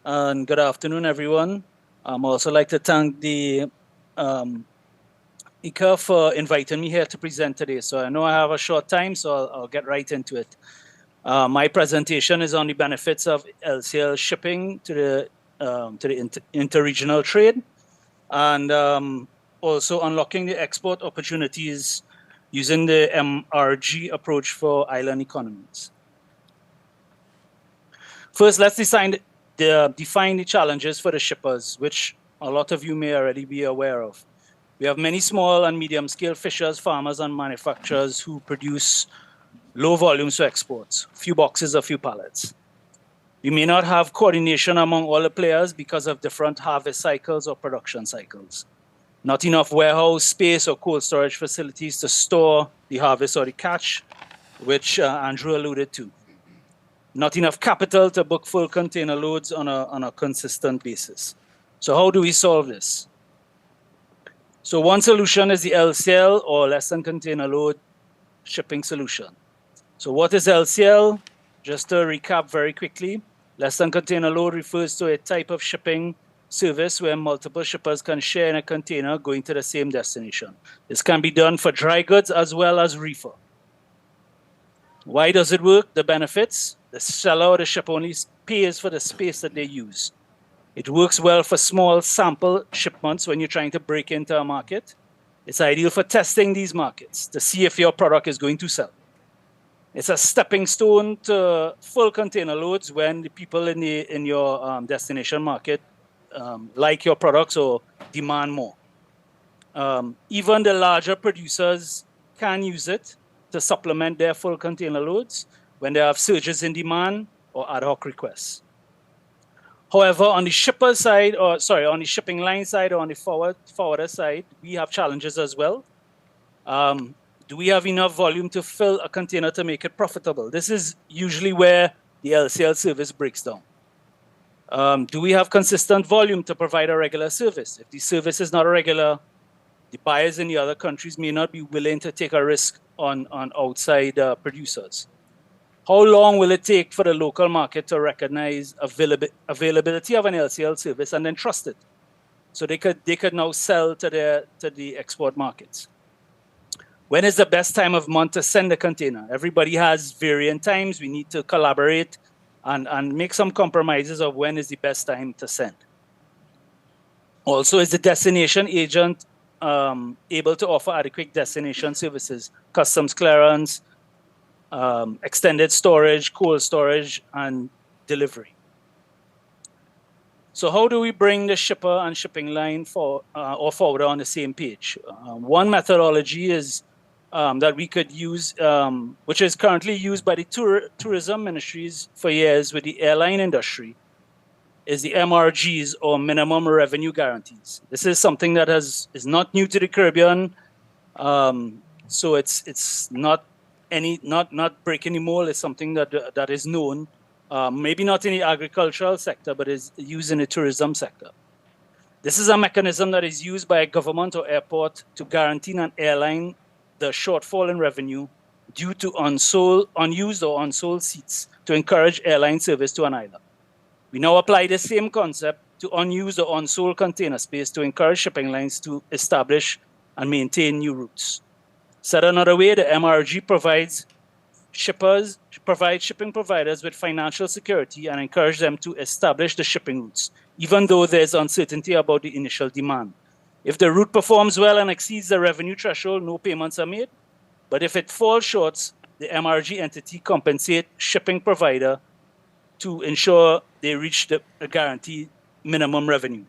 And good afternoon, everyone. I'd also like to thank the IICA for inviting me here to present today. So I know I have a short time, so I'll get right into it. My presentation is on the benefits of LCL shipping to the interregional trade, and also unlocking the export opportunities using the MRG approach for island economies. First, let's define the challenges for the shippers, which a lot of you may already be aware of. We have many small and medium-scale fishers, farmers, and manufacturers who produce low volumes for exports, few boxes, a few pallets. We may not have coordination among all the players because of different harvest cycles or production cycles. Not enough warehouse space or cold storage facilities to store the harvest or the catch, which Andrew alluded to. Not enough capital to book full container loads on a consistent basis. So how do we solve this? So one solution is the LCL, or less than container load shipping solution. So what is LCL? Just to recap very quickly, less than container load refers to a type of shipping service where multiple shippers can share in a container going to the same destination. This can be done for dry goods as well as reefer. Why does it work? The benefits: the seller or the ship only pays for the space that they use. It works well for small sample shipments when you're trying to break into a market. It's ideal for testing these markets to see if your product is going to sell. It's a stepping stone to full container loads when the people in your destination market like your products or demand more. Even the larger producers can use it to supplement their full container loads when they have surges in demand or ad hoc requests. However, on the shipper side, on the shipping line side or on the forwarder side, we have challenges as well. Do we have enough volume to fill a container to make it profitable? This is usually where the LCL service breaks down. Do we have consistent volume to provide a regular service? If the service is not a regular, the buyers in the other countries may not be willing to take a risk on outside producers. How long will it take for the local market to recognize availability of an LCL service and then trust it? So they could now sell to the export markets. When is the best time of month to send a container? Everybody has varying times. We need to collaborate and make some compromises of when is the best time to send. Also, is the destination agent able to offer adequate destination services, customs clearance, extended storage, cold storage, and delivery? So how do we bring the shipper and shipping line or forwarder on the same page? One methodology is that we could use, which is currently used by the tourism ministries for years with the airline industry, is the MRGs, or minimum revenue guarantees. This is something that is not new to the Caribbean, so it's not breaking the mold. It's something that is known, maybe not in the agricultural sector, but is used in the tourism sector. This is a mechanism that is used by a government or airport to guarantee an airline the shortfall in revenue due to unused or unsold seats to encourage airline service to an island. We now apply the same concept to unused or unsold container space to encourage shipping lines to establish and maintain new routes. Said another way, the MRG provides shipping providers with financial security and encourage them to establish the shipping routes, even though there's uncertainty about the initial demand. If the route performs well and exceeds the revenue threshold, no payments are made. But if it falls short, the MRG entity compensates shipping provider to ensure they reach the guaranteed minimum revenue.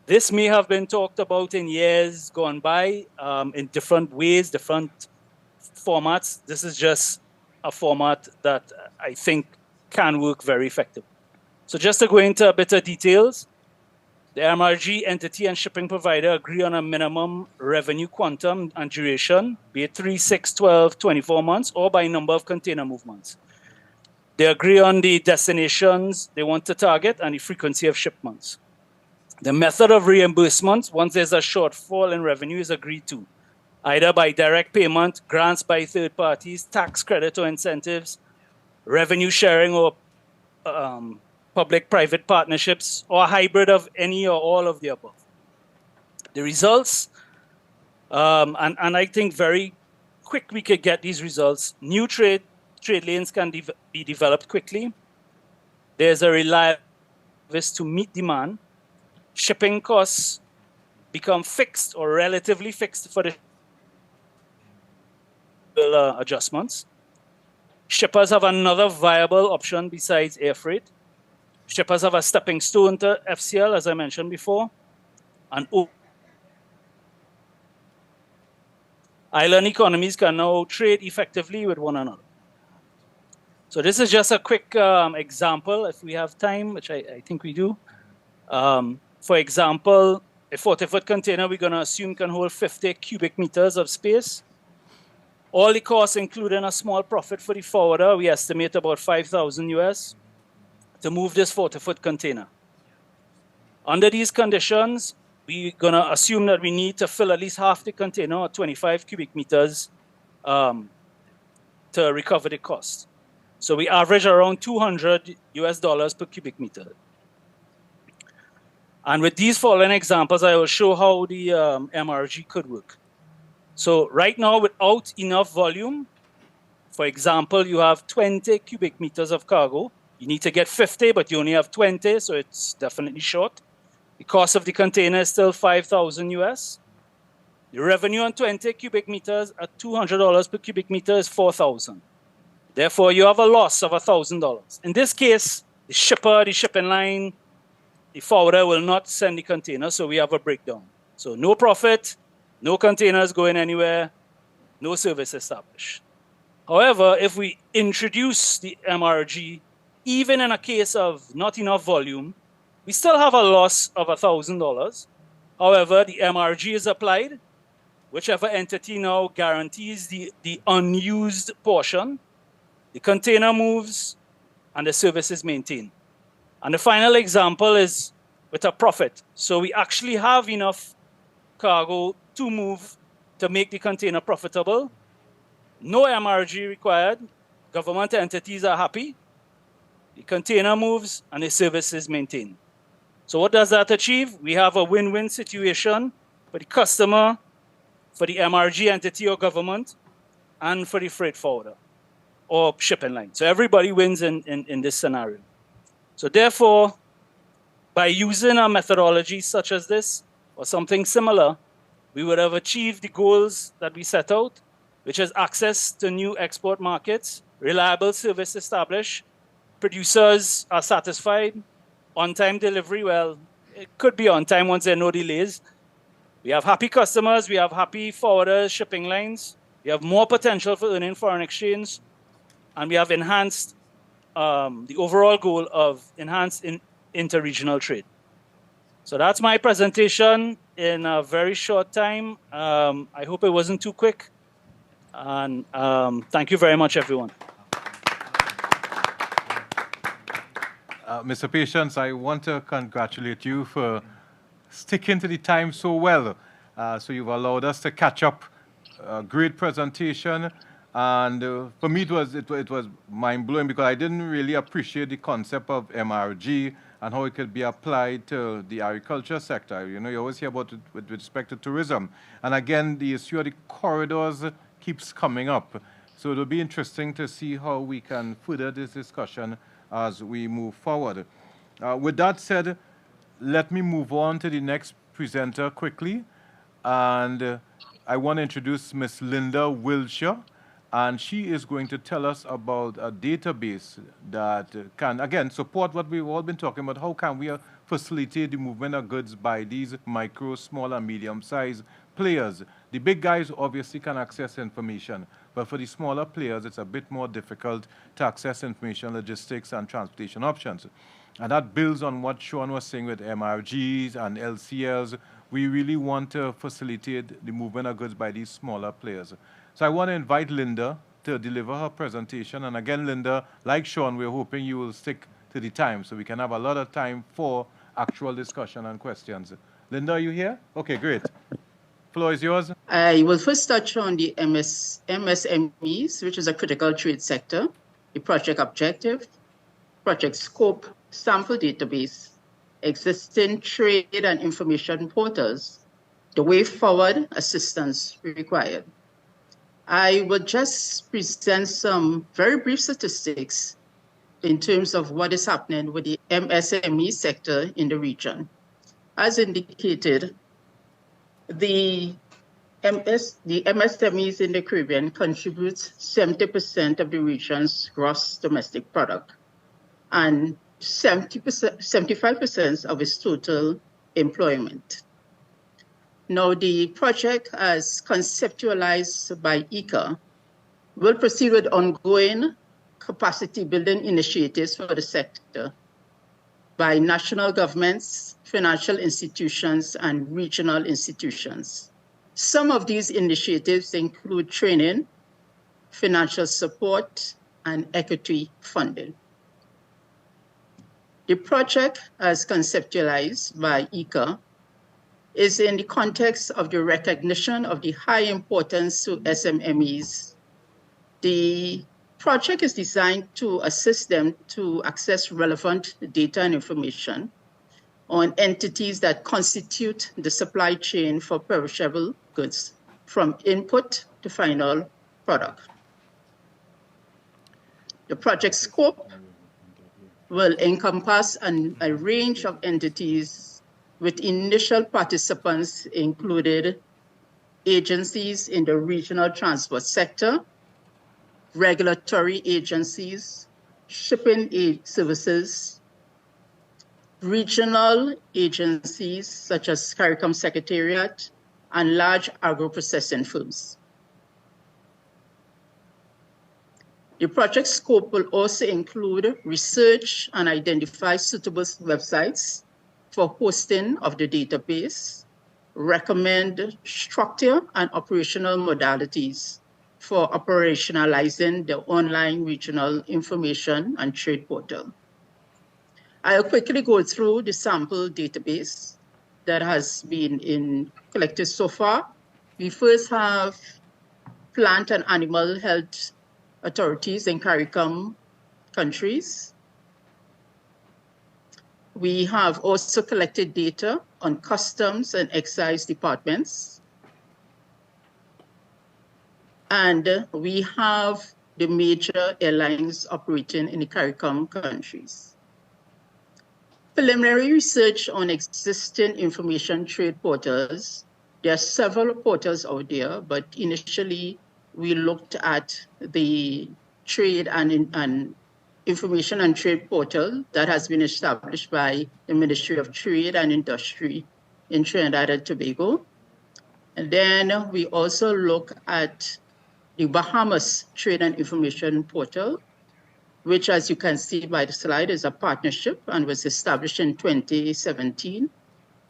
This may have been talked about in years gone by in different ways, different formats. This is just a format that I think can work very effectively. So just to go into a bit of details, the MRG entity and shipping provider agree on a minimum revenue quantum and duration, be it 3, 6, 12, 24 months, or by number of container movements. They agree on the destinations they want to target and the frequency of shipments. The method of reimbursement, once there's a shortfall in revenue, is agreed to, either by direct payment, grants by third parties, tax credit or incentives, revenue sharing or public-private partnerships, or a hybrid of any or all of the above. The results, and I think very quick we could get these results. New trade lanes can be developed quickly. There's a reliable service to meet demand. Shipping costs become fixed or relatively fixed for the adjustments. Shippers have another viable option besides air freight. Shippers have a stepping stone to FCL, as I mentioned before. And island economies can now trade effectively with one another. So this is just a quick example, if we have time, which I think we do. For example, a 40-foot container we're going to assume can hold 50 cubic meters of space. All the costs, including a small profit for the forwarder, we estimate about $5,000 US to move this 40-foot container. Under these conditions, we're going to assume that we need to fill at least half the container, or 25 cubic meters, to recover the cost. So we average around $200 US per cubic meter. And with these following examples, I will show how the MRG could work. So right now, without enough volume, for example, you have 20 cubic meters of cargo. You need to get 50, but you only have 20, so it's definitely short. The cost of the container is still $5,000 US. The revenue on 20 cubic meters at $200 per cubic meter is $4,000. Therefore, you have a loss of $1,000. In this case, the shipper, the shipping line, the forwarder will not send the container, so we have a breakdown. So no profit, no containers going anywhere, no service established. However, if we introduce the MRG, even in a case of not enough volume, we still have a loss of $1,000. However, the MRG is applied. Whichever entity now guarantees the unused portion, the container moves, and the service is maintained. And the final example is with a profit. So we actually have enough cargo to move to make the container profitable. No MRG required. Government entities are happy. The container moves and the service is maintained. So what does that achieve? We have a win-win situation for the customer, for the MRG entity or government, and for the freight forwarder or shipping line. So everybody wins in this scenario. So therefore, by using a methodology such as this or something similar, we would have achieved the goals that we set out, which is access to new export markets, reliable service established, producers are satisfied, on-time delivery, well, it could be on time once there are no delays. We have happy customers, we have happy forwarders, shipping lines, we have more potential for earning foreign exchange, and we have enhanced the overall goal of enhanced interregional trade. So that's my presentation in a very short time. I hope it wasn't too quick. And thank you very much, everyone. Mr. Patience, I want to congratulate you for sticking to the time so well. So you've allowed us to catch up. Great presentation. And for me, it was mind-blowing because I didn't really appreciate the concept of MRG and how it could be applied to the agriculture sector. You know, you always hear about it with respect to tourism. And again, the issue of the corridors keeps coming up. So it'll be interesting to see how we can further this discussion as we move forward. With that said, let me move on to the next presenter quickly. And I want to introduce Miss Linda Wiltshire. And she is going to tell us about a database that can, again, support what we've all been talking about. How can we facilitate the movement of goods by these micro, small, and medium-sized players? The big guys obviously can access information, but for the smaller players, it's a bit more difficult to access information, logistics, and transportation options. And that builds on what Sean was saying with MRGs and LCLs. We really want to facilitate the movement of goods by these smaller players. So I want to invite Linda to deliver her presentation. And again, Linda, like Sean, we're hoping you will stick to the time so we can have a lot of time for actual discussion and questions. Linda, are you here? Okay, great. Floor is yours. I will first touch on the MSMEs, which is a critical trade sector, the project objective, project scope, sample database, existing trade and information portals, the way forward, assistance required. I will just present some very brief statistics in terms of what is happening with the MSME sector in the region. As indicated, the MSMEs in the Caribbean contributes 70% of the region's gross domestic product and 75% of its total employment. Now, the project, as conceptualized by IICA, will proceed with ongoing capacity building initiatives for the sector by national governments, financial institutions, and regional institutions. Some of these initiatives include training, financial support, and equity funding. The project, as conceptualized by IICA, is in the context of the recognition of the high importance to SMMEs. The project is designed to assist them to access relevant data and information on entities that constitute the supply chain for perishable goods, from input to final product. The project scope will encompass a range of entities, with initial participants included agencies in the regional transport sector, regulatory agencies, shipping services, regional agencies such as CARICOM Secretariat, and large agro-processing firms. The project scope will also include research and identify suitable websites for hosting of the database, recommend structure and operational modalities for operationalizing the online regional information and trade portal. I'll quickly go through the sample database that has been collected so far. We first have plant and animal health authorities in CARICOM countries. We have also collected data on customs and excise departments. And we have the major airlines operating in the CARICOM countries. Preliminary research on existing information trade portals. There are several portals out there, but initially we looked at the trade and information and trade portal that has been established by the Ministry of Trade and Industry in Trinidad and Tobago. And then we also look at the Bahamas Trade and Information Portal, which, as you can see by the slide, is a partnership and was established in 2017.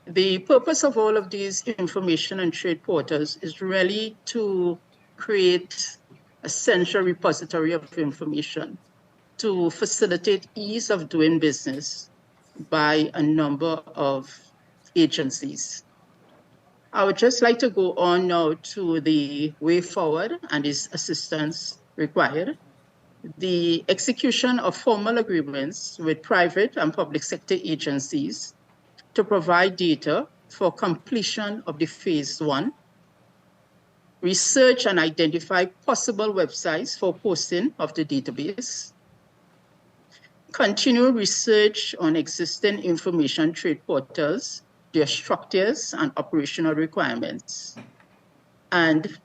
The purpose of all of these information and trade portals is really to create a central repository of information to facilitate ease of doing business by a number of agencies. I would just like to go on now to the way forward and its assistance required. The execution of formal agreements with private and public sector agencies to provide data for completion of the phase 1, research and identify possible websites for posting of the database, continue research on existing information trade portals, their structures and operational requirements, and,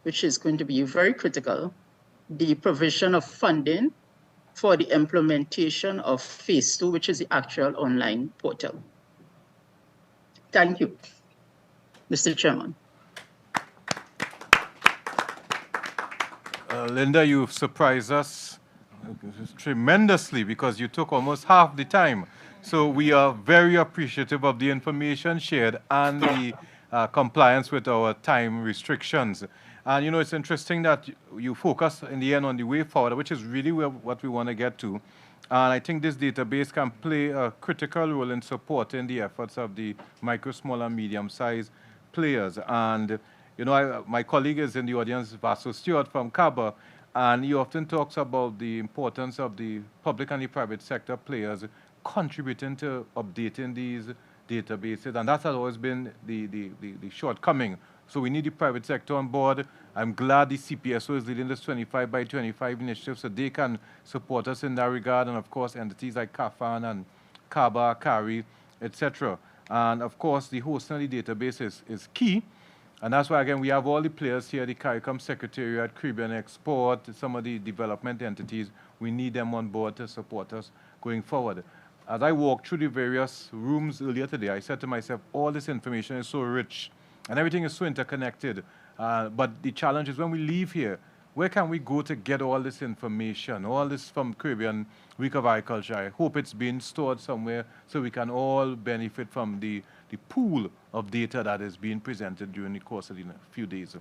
which is going to be very critical, the provision of funding for the implementation of phase 2, which is the actual online portal. Thank you, Mr. Chairman. Linda, you've surprised us tremendously because you took almost half the time. So we are very appreciative of the information shared and the compliance with our time restrictions. And you know, it's interesting that you focus in the end on the way forward, which is really what we want to get to. And I think this database can play a critical role in supporting the efforts of the micro, small, and medium-sized players. And you know, my colleague is in the audience, Vaso Stewart from CABA, and he often talks about the importance of the public and the private sector players contributing to updating these databases, and that has always been the shortcoming. So we need the private sector on board. I'm glad the CPSO is leading this 25 by 25 initiative so they can support us in that regard, and of course entities like CAFAN and CABA, CARI, etc. And of course the hosting of the database is key. And that's why, again, we have all the players here, the CARICOM Secretariat, Caribbean Export, some of the development entities. We need them on board to support us going forward. As I walked through the various rooms earlier today, I said to myself, all this information is so rich, and everything is so interconnected. But the challenge is when we leave here, where can we go to get all this information, all this from Caribbean Week of Agriculture? I hope it's being stored somewhere so we can all benefit from the pool of data that is being presented during the course of the few days.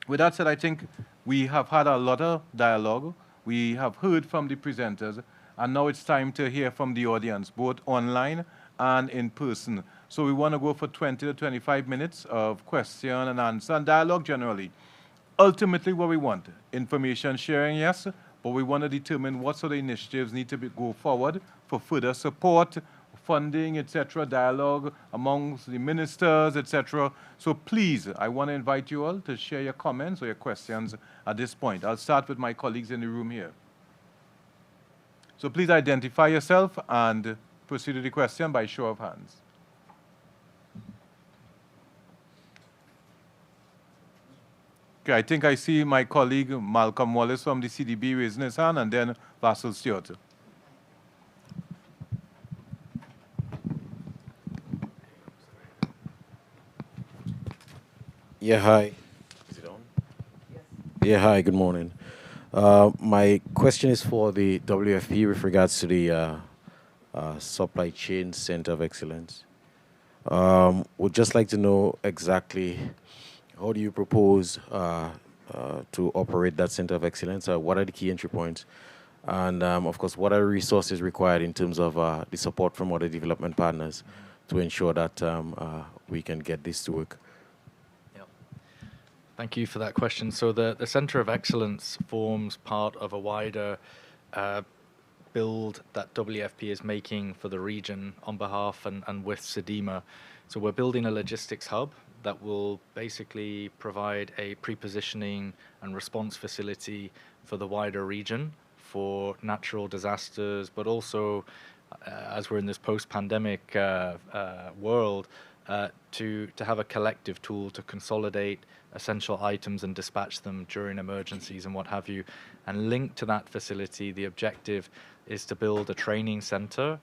With that said, I think we have had a lot of dialogue. We have heard from the presenters, and now it's time to hear from the audience, both online and in person. So we want to go for 20 to 25 minutes of question and answer and dialogue generally. Ultimately, what we want, information sharing, yes, but we want to determine what sort of initiatives need to go forward for further support, funding, etc., dialogue amongst the ministers, etc. So please, I want to invite you all to share your comments or your questions at this point. I'll start with my colleagues in the room here. So please identify yourself and proceed with the question by show of hands. Okay, I think I see my colleague Malcolm Wallace from the CDB raising his hand, and then Vassal Stewart. Yeah, hi. Is it on? Yes. Yeah, hi, good morning. My question is for the WFP with regards to the Supply Chain Center of Excellence. Would just like to know exactly how do you propose to operate that Center of Excellence? What are the key entry points? And of course, what are the resources required in terms of the support from other development partners to ensure that we can get this to work? Thank you for that question. So the Centre of Excellence forms part of a wider build that WFP is making for the region on behalf and with SEDIMA. So we're building a logistics hub that will basically provide a pre-positioning and response facility for the wider region for natural disasters, but also as we're in this post-pandemic world, to have a collective tool to consolidate essential items and dispatch them during emergencies and what have you. And linked to that facility, the objective is to build a training center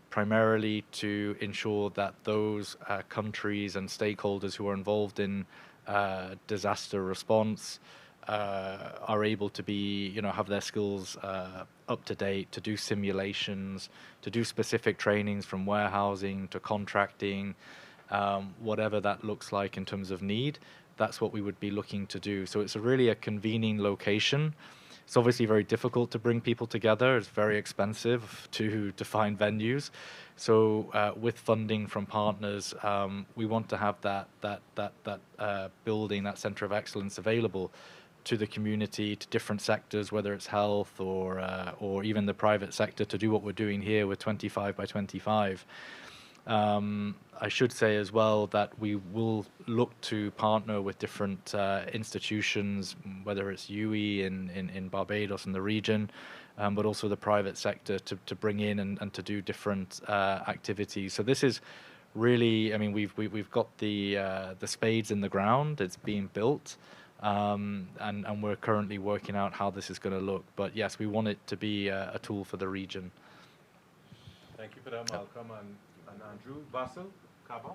primarily to ensure that those countries and stakeholders who are involved in disaster response are able to be, have their skills up to date, to do simulations, to do specific trainings from warehousing to contracting, whatever that looks like in terms of need. That's what we would be looking to do. So it's really a convening location. It's obviously very difficult to bring people together. It's very expensive to find venues. So with funding from partners, we want to have that building, that Centre of Excellence available to the community, to different sectors, whether it's health or even the private sector, to do what we're doing here with 25 by 25. I should say as well that we will look to partner with different institutions, whether it's UE in Barbados in the region, but also the private sector to bring in and to do different activities. So this is really, I mean, we've got the spades in the ground. It's being built, and we're currently working out how this is going to look. But yes, we want it to be a tool for the region. Thank you for that, Malcolm and Andrew. Basil, Kaba?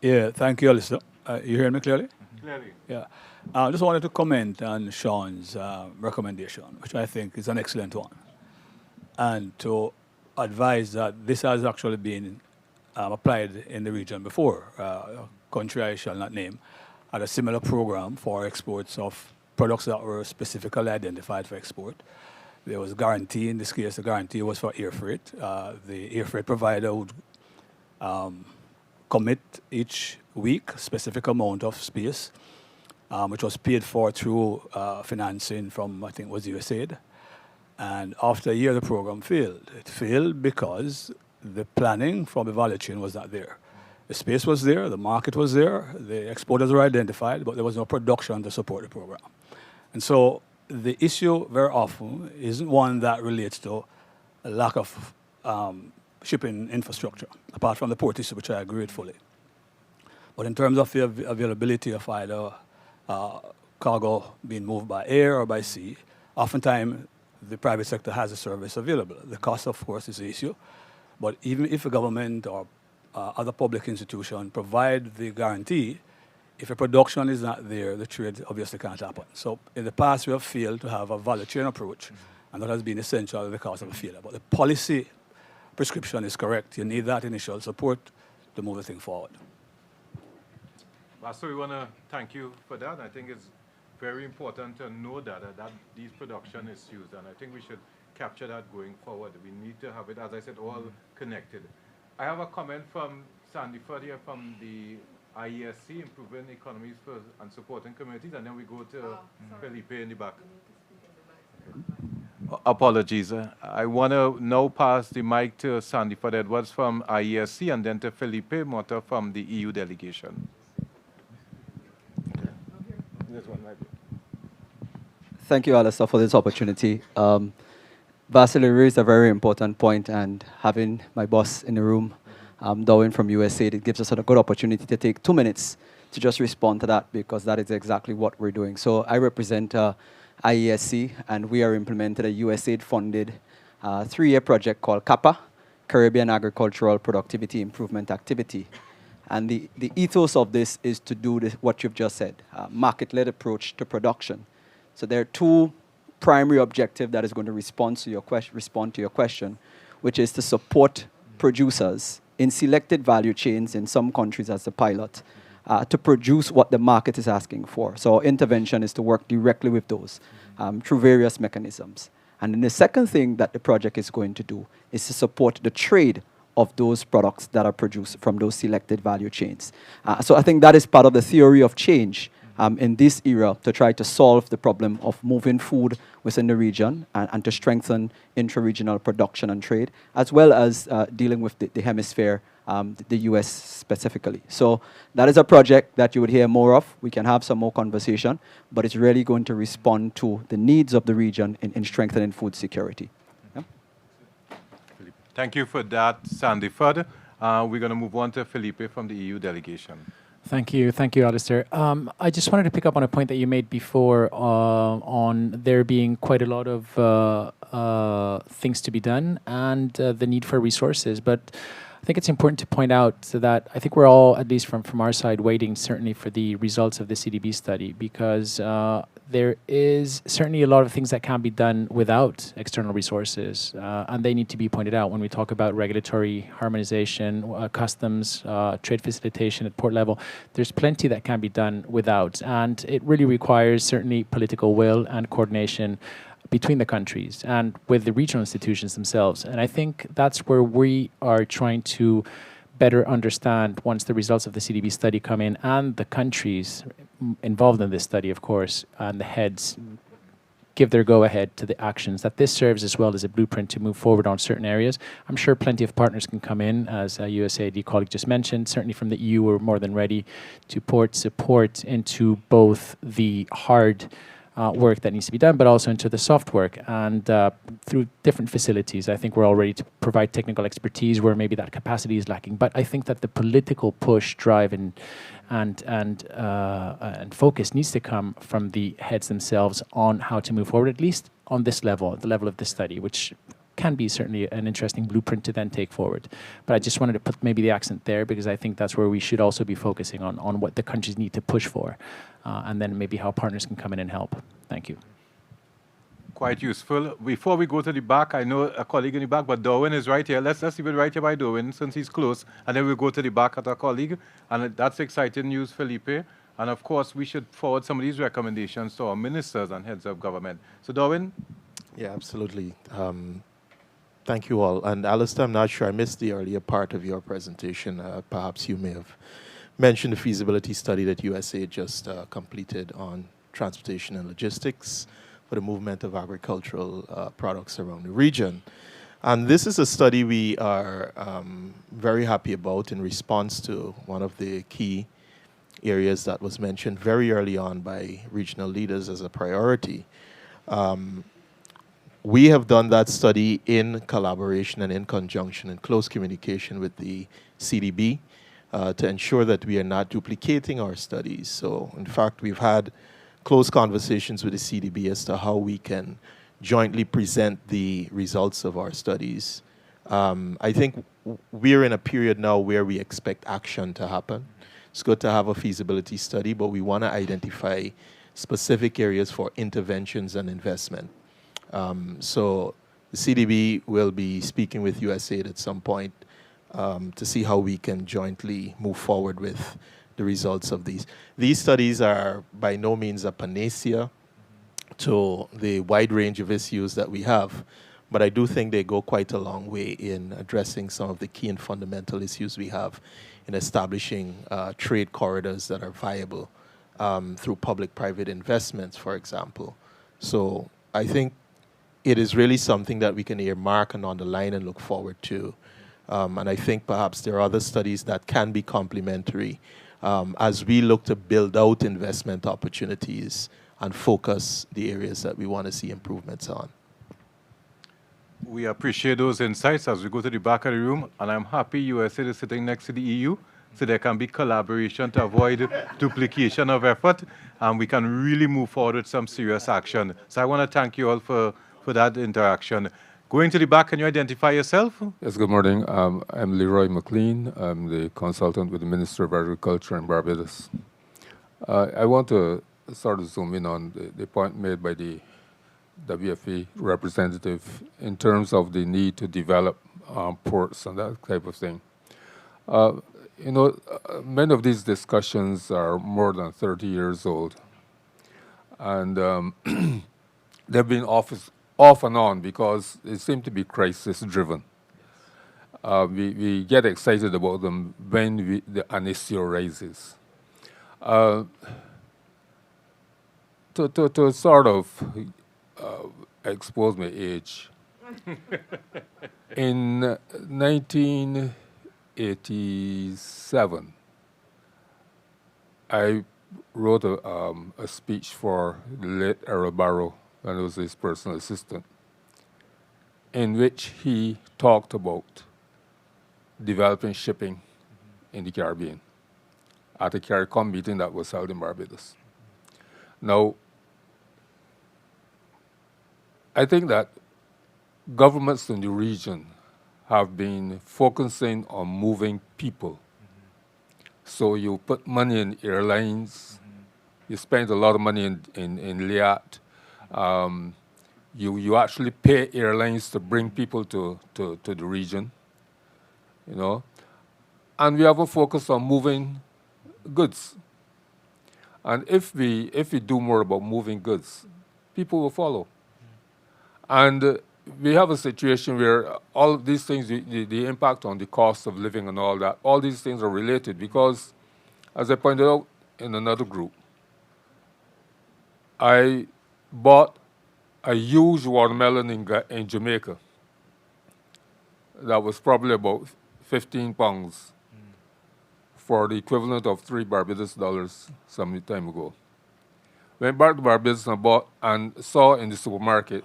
Yeah, thank you, Allister. You hear me clearly? Clearly. Yeah. I just wanted to comment on Sean's recommendation, which I think is an excellent one, and to advise that this has actually been applied in the region before. A country I shall not name had a similar program for exports of products that were specifically identified for export. There was a guarantee. In this case, the guarantee was for air freight. The air freight provider would commit each week a specific amount of space, which was paid for through financing from, I think it was USAID. And after a year, the program failed. It failed because the planning from the value chain was not there. The space was there, the market was there, the exporters were identified, but there was no production to support the program. And so the issue very often isn't one that relates to a lack of shipping infrastructure, apart from the port issue, which I agree with fully. But in terms of the availability of either cargo being moved by air or by sea, oftentimes the private sector has a service available. The cost, of course, is the issue. But even if a government or other public institution provide the guarantee, if a production is not there, the trade obviously can't happen. So in the past, we have failed to have a value chain approach, and that has been essential because of a failure. But the policy prescription is correct. You need that initial support to move the thing forward. So we want to thank you for that. I think it's very important to know that these production is used, and I think we should capture that going forward. We need to have it, as I said, all connected. I have a comment from Sandy here from the IESC, Improving Economies and Supporting Communities, and then we go to Felipe in the back. Apologies. I want to now pass the mic to Sandy Edwards from IESC, and then to Felipe Mota from the EU delegation. This one might be. Thank you, Allister, for this opportunity. Basil raised a very important point, and having my boss in the room, Darwin from USAID, it gives us a good opportunity to take 2 minutes to just respond to that, because that is exactly what we're doing. So I represent IESC, and we are implementing a USAID-funded 3-year project called CAPA, Caribbean Agricultural Productivity Improvement Activity. And the ethos of this is to do what you've just said, market-led approach to production. So there are 2 primary objectives that is going to respond to your question, which is to support producers in selected value chains in some countries as a pilot, to produce what the market is asking for. So our intervention is to work directly with those through various mechanisms. And then the second thing that the project is going to do is to support the trade of those products that are produced from those selected value chains. So I think that is part of the theory of change in this era, to try to solve the problem of moving food within the region and to strengthen intra-regional production and trade, as well as dealing with the hemisphere, the US specifically. So that is a project that you would hear more of. We can have some more conversation, but it's really going to respond to the needs of the region in strengthening food security. Yeah? Thank you for that, Sandy Fudd. We're going to move on to Felipe from the EU delegation. Thank you, Allister. I just wanted to pick up on a point that you made before on there being quite a lot of things to be done and the need for resources. But I think it's important to point out that I think we're all, at least from our side, waiting certainly for the results of the CDB study, because there is certainly a lot of things that can be done without external resources, and they need to be pointed out when we talk about regulatory harmonization, customs, trade facilitation at port level. There's plenty that can be done without, and it really requires certainly political will and coordination between the countries and with the regional institutions themselves. And I think that's where we are trying to better understand, once the results of the CDB study come in and the countries involved in this study, of course, and the heads give their go-ahead to the actions, that this serves as well as a blueprint to move forward on certain areas. I'm sure plenty of partners can come in, as a USAID colleague just mentioned. Certainly from the EU, we're more than ready to port support into both the hard work that needs to be done, but also into the soft work and through different facilities. I think we're all ready to provide technical expertise where maybe that capacity is lacking. But I think that the political push, drive, and focus needs to come from the heads themselves on how to move forward, at least on this level, the level of the study, which can be certainly an interesting blueprint to then take forward. But I just wanted to put maybe the accent there because I think that's where we should also be focusing on what the countries need to push for, and then maybe how partners can come in and help. Thank you. Quite useful. Before we go to the back, I know a colleague in the back, but Darwin is right here. Let's leave it right here by Darwin since he's close, and then we'll go to the back at our colleague. And that's exciting news, Felipe. And of course, we should forward some of these recommendations to our ministers and heads of government. So Darwin? Yeah, absolutely. Thank you all. And Allister, I'm not sure I missed the earlier part of your presentation. Perhaps you may have mentioned the feasibility study that USA just completed on transportation and logistics for the movement of agricultural products around the region. And this is a study we are very happy about in response to one of the key areas that was mentioned very early on by regional leaders as a priority. We have done that study in collaboration and in conjunction and close communication with the CDB to ensure that we are not duplicating our studies. So, in fact, we've had close conversations with the CDB as to how we can jointly present the results of our studies. I think we're in a period now where we expect action to happen. It's good to have a feasibility study, but we want to identify specific areas for interventions and investment. So the CDB will be speaking with USAID at some point to see how we can jointly move forward with the results of these. These studies are by no means a panacea to the wide range of issues that we have, but I do think they go quite a long way in addressing some of the key and fundamental issues we have in establishing trade corridors that are viable through public-private investments, for example. So I think it is really something that we can earmark and underline and look forward to. And I think perhaps there are other studies that can be complementary as we look to build out investment opportunities and focus the areas that we want to see improvements on. We appreciate those insights as we go to the back of the room, and I'm happy USA is sitting next to the EU, so there can be collaboration to avoid duplication of effort, and we can really move forward with some serious action. So I want to thank you all for that interaction. Going to the back, can you identify yourself? Yes, good morning. I'm Leroy McLean. I'm the consultant with the Minister of Agriculture in Barbados. I want to sort of zoom in on the point made by the WFE representative in terms of the need to develop ports and that type of thing. Many of these discussions are more than 30 years old. And they've been off and on because they seem to be crisis-driven. We get excited about them when an issue arises. To sort of expose my age, in 1987, I wrote a speech for the late Errol Barrow, and I was his personal assistant, in which he talked about developing shipping in the Caribbean at a CARICOM meeting that was held in Barbados. Now, I think that governments in the region have been focusing on moving people. So you put money in airlines, you spend a lot of money in LIAT, you actually pay airlines to bring people to the region, and we have a focus on moving goods. And if we do more about moving goods, people will follow. And we have a situation where all these things, the impact on the cost of living and all that, all these things are related because, as I pointed out in another group, I bought a huge watermelon in Jamaica that was probably about 15 pounds for the equivalent of $3 Barbados some time ago. went back to Barbados and bought and saw in the supermarket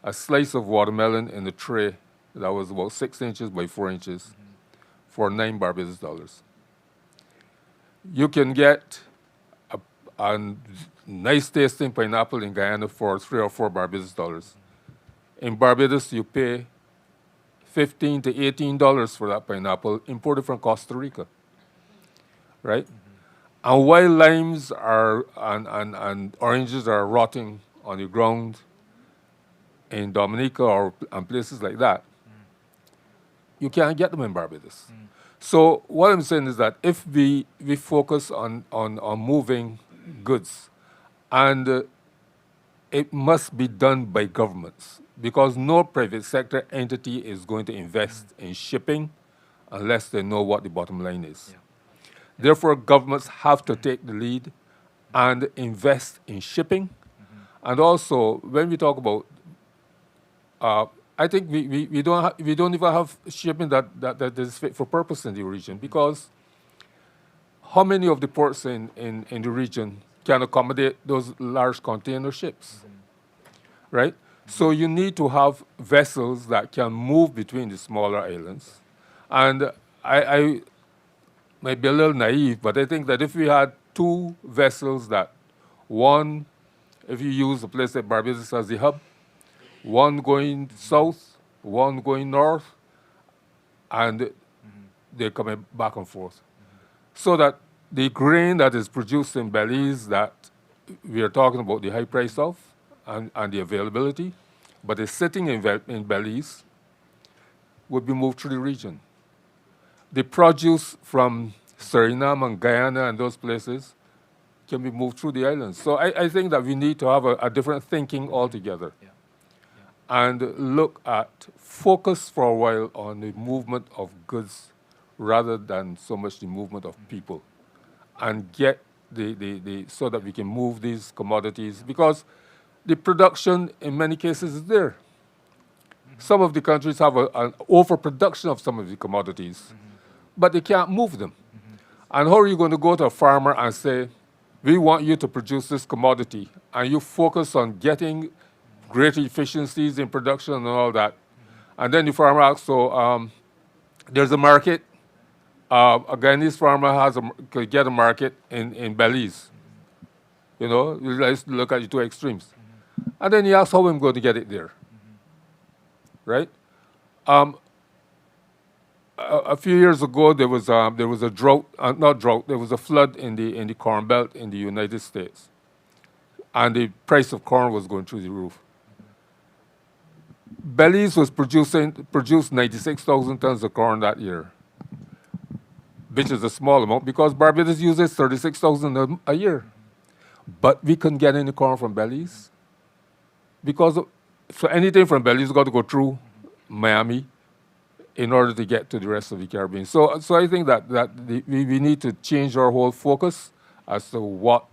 a slice of watermelon in a tray that was about 6 inches by 4 inches for $9 Barbados dollars. You can get a nice tasting pineapple in Guyana for $3 or $4 Barbados dollars. In Barbados, you pay $15 to $18 for that pineapple imported from Costa Rica, right? And while limes are and oranges are rotting on the ground in Dominica and places like that, you can't get them in Barbados. So what I'm saying is that if we focus on moving goods, and it must be done by governments, because no private sector entity is going to invest in shipping unless they know what the bottom line is. Yeah. Therefore, governments have to take the lead and invest in shipping. And also, when we talk about, I think we don't even have shipping that is fit for purpose in the region, because how many of the ports in the region can accommodate those large container ships, right? So you need to have vessels that can move between the smaller islands. And I might be a little naive, but I think that if we had 2 vessels that, one, if you use a place like Barbados as the hub, one going south, one going north, and they're coming back and forth. So that the grain that is produced in Belize that we are talking about the high price of and the availability, but is sitting in Belize, would be moved through the region. The produce from Suriname and Guyana and those places can be moved through the islands. So I think that we need to have a different thinking altogether. Yeah. And look at, focus for a while on the movement of goods rather than so much the movement of people, and get so that we can move these commodities, because the production in many cases is there. Some of the countries have an overproduction of some of the commodities, but they can't move them. And how are you going to go to a farmer and say, we want you to produce this commodity, and you focus on getting greater efficiencies in production and all that, and then the farmer asks, so there's a market, a Guyanese farmer could get a market in Belize. You know, let's look at the 2 extremes. And then he asks how I'm going to get it there, right? A few years ago, there was a drought, there was a flood in the Corn Belt in the United States, and the price of corn was going through the roof. Belize was produced 96,000 tons of corn that year, which is a small amount because Barbados uses 36,000 a year. But we couldn't get any corn from Belize because for anything from Belize, you got to go through Miami in order to get to the rest of the Caribbean. So I think that we need to change our whole focus as to what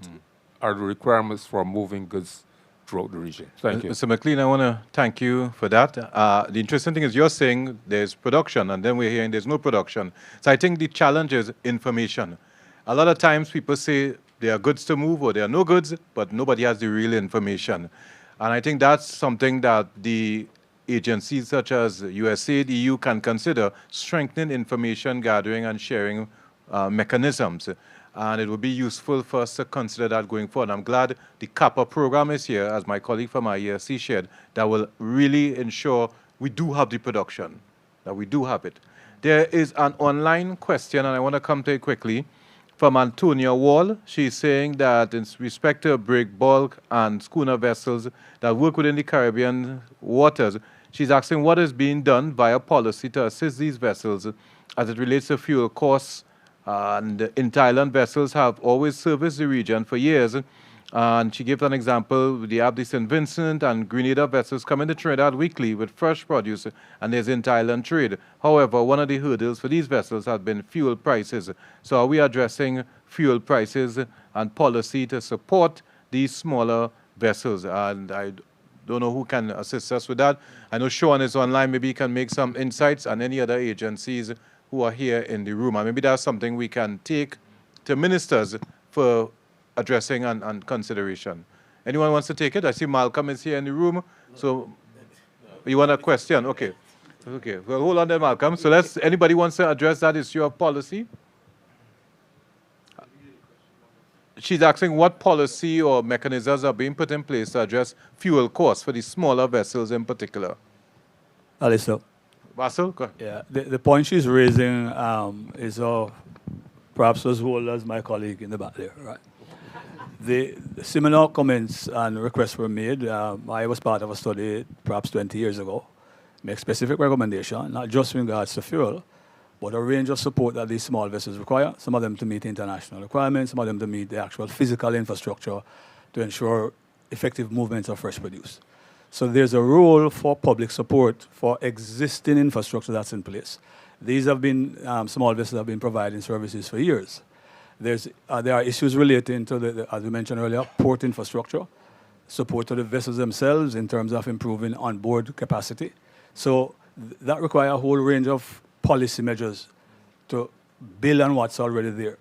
are the requirements for moving goods throughout the region. Thank you. Mr. McLean, I want to thank you for that. The interesting thing is you're saying there's production, and then we're hearing there's no production. So I think the challenge is information. A lot of times people say there are goods to move or there are no goods, but nobody has the real information. And I think that's something that the agencies such as USAID, EU can consider, strengthening information gathering and sharing mechanisms. And it would be useful for us to consider that going forward. I'm glad the CAPA program is here, as my colleague from IICA shared, that will really ensure we do have the production, that we do have it. There is an online question, and I want to come to it quickly, from Antonia Wall. She's saying that in respect to brig, bulk, and schooner vessels that work within the Caribbean waters, she's asking what is being done via policy to assist these vessels as it relates to fuel costs. And inter-island vessels have always serviced the region for years. And she gives an example, the Abdi St. Vincent and Grenada vessels come into Trinidad weekly with fresh produce, and there's inter-island trade. However, one of the hurdles for these vessels has been fuel prices. So are we addressing fuel prices and policy to support these smaller vessels? And I don't know who can assist us with that. I know Sean is online, maybe he can make some insights, and any other agencies who are here in the room. And maybe that's something we can take to ministers for addressing and consideration. Anyone wants to take it? I see Malcolm is here in the room. So you want a question? Okay. Okay. Well, hold on there, Malcolm. So anybody wants to address that issue of policy? She's asking what policy or mechanisms are being put in place to address fuel costs for the smaller vessels in particular. Allister. Basil? Go ahead. Yeah, the point she's raising is perhaps as old as my colleague in the back there, right? The similar comments and requests were made. I was part of a study perhaps 20 years ago, make specific recommendation, not just in regards to fuel, but a range of support that these small vessels require, some of them to meet international requirements, some of them to meet the actual physical infrastructure to ensure effective movements of fresh produce. So there's a role for public support for existing infrastructure that's in place. These have been, small vessels have been providing services for years. There are issues relating to, as we mentioned earlier, port infrastructure, support to the vessels themselves in terms of improving onboard capacity. So that requires a whole range of policy measures to build on what's already there.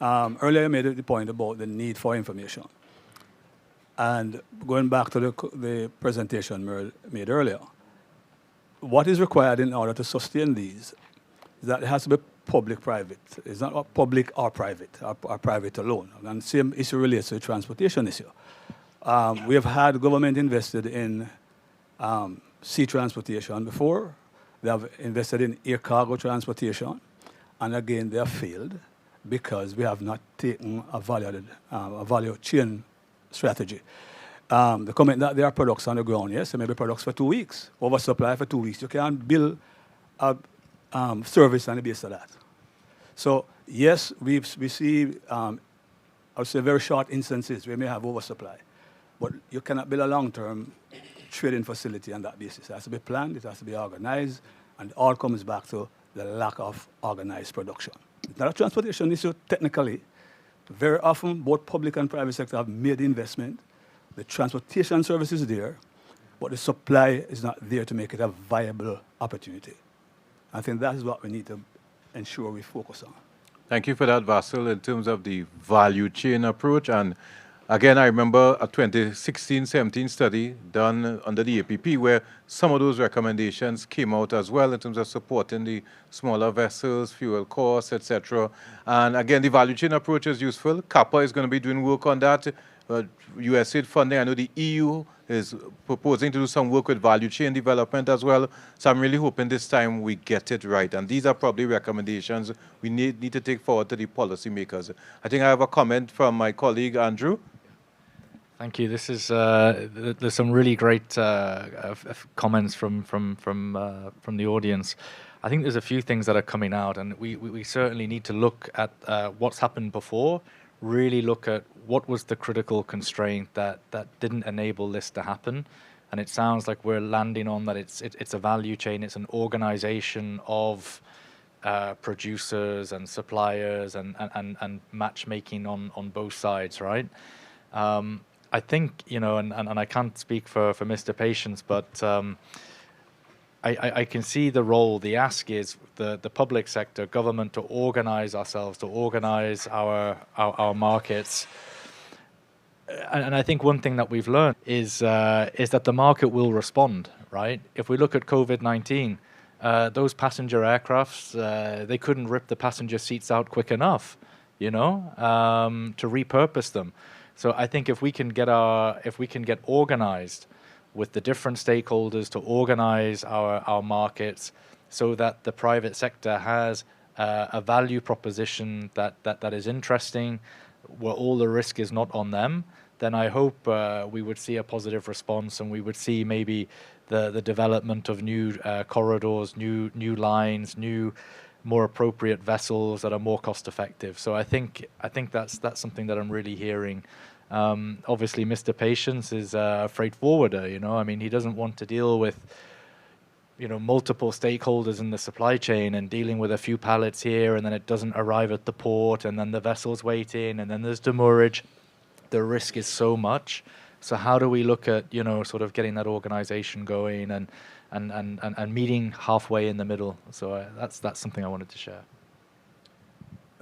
Earlier I made the point about the need for information. And going back to the presentation made earlier, what is required in order to sustain these is that it has to be public-private. It's not public or private, or private alone. And the same issue relates to the transportation issue. We have had government invested in sea transportation before. They have invested in air cargo transportation. And again, they have failed because we have not taken a value chain strategy. The comment that there are products on the ground, yes, there may be products for 2 weeks, oversupply for 2 weeks. You can't build a service on the basis of that. So yes, we see, I would say very short instances where we may have oversupply, but you cannot build a long-term trading facility on that basis. It has to be planned, it has to be organized, and it all comes back to the lack of organized production. It's not a transportation issue technically. Very often, both public and private sector have made the investment. The transportation service is there, but the supply is not there to make it a viable opportunity. I think that is what we need to ensure we focus on. Thank you for that, Vasil, in terms of the value chain approach. And again, I remember a 2016-17 study done under the APP where some of those recommendations came out as well in terms of supporting the smaller vessels, fuel costs, etc. And again, the value chain approach is useful. CAPA is going to be doing work on that. USAID funding, I know the EU is proposing to do some work with value chain development as well. So I'm really hoping this time we get it right. And these are probably recommendations we need to take forward to the policymakers. I think I have a comment from my colleague, Andrew. Thank you. This is there's some really great comments from the audience. I think there's a few things that are coming out, and we certainly need to look at what's happened before. Really look at what was the critical constraint that didn't enable this to happen, and it sounds like we're landing on that. It's a value chain. It's an organization of producers and suppliers and matchmaking on both sides, right? I think, you know, and I can't speak for Mr. Patience, but I can see the role. The ask is the public sector, government, to organize ourselves, to organize our markets. And I think one thing that we've learned is that the market will respond, right? If we look at COVID-19, those passenger aircrafts, they couldn't rip the passenger seats out quick enough, you know, to repurpose them. So I think if we can get organized with the different stakeholders to organize our markets so that the private sector has a value proposition that is interesting, where all the risk is not on them, then I hope we would see a positive response, and we would see maybe the development of new corridors, new lines, new more appropriate vessels that are more cost effective. So I think that's something that I'm really hearing. Obviously, Mr. Patience is a freight forwarder, you know. I mean, he doesn't want to deal with, you know, multiple stakeholders in the supply chain and dealing with a few pallets here, and then it doesn't arrive at the port, and then the vessel's waiting, and then there's demurrage. The risk is so much. So how do we look at, you know, sort of getting that organization going and meeting halfway in the middle? So that's something I wanted to share.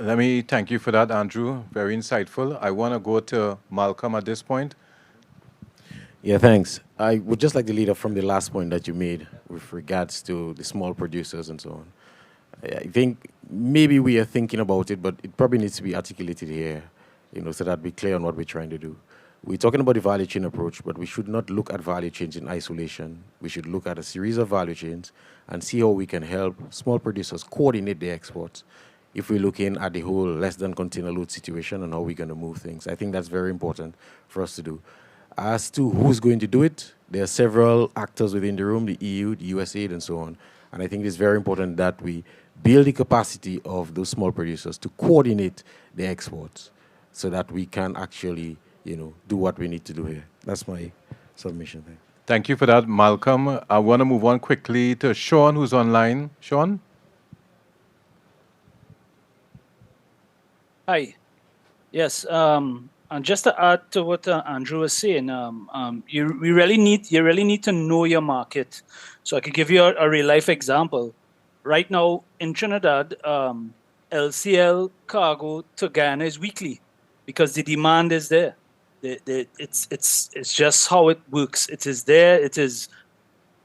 Let me thank you for that, Andrew. Very insightful. I want to go to Malcolm at this point. Yeah, thanks. I would just like to lead up from the last point that you made with regards to the small producers and so on. I think maybe we are thinking about it, but it probably needs to be articulated here, so that we're clear on what we're trying to do. We're talking about the value chain approach, but we should not look at value chains in isolation. We should look at a series of value chains and see how we can help small producers coordinate their exports if we're looking at the whole less than container load situation and how we're going to move things. I think that's very important for us to do. As to who's going to do it, there are several actors within the room, the EU, the USAID, and so on. And I think it's very important that we build the capacity of those small producers to coordinate their exports so that we can actually, do what we need to do here. That's my submission there. Thank you for that, Malcolm. I want to move on quickly to Sean, who's online. Sean? Hi. Yes. And just to add to what Andrew was saying, you really need to know your market. So I could give you a real life example. Right now in Trinidad, LCL cargo to Guyana is weekly because the demand is there. It's just how it works. It is there. It is.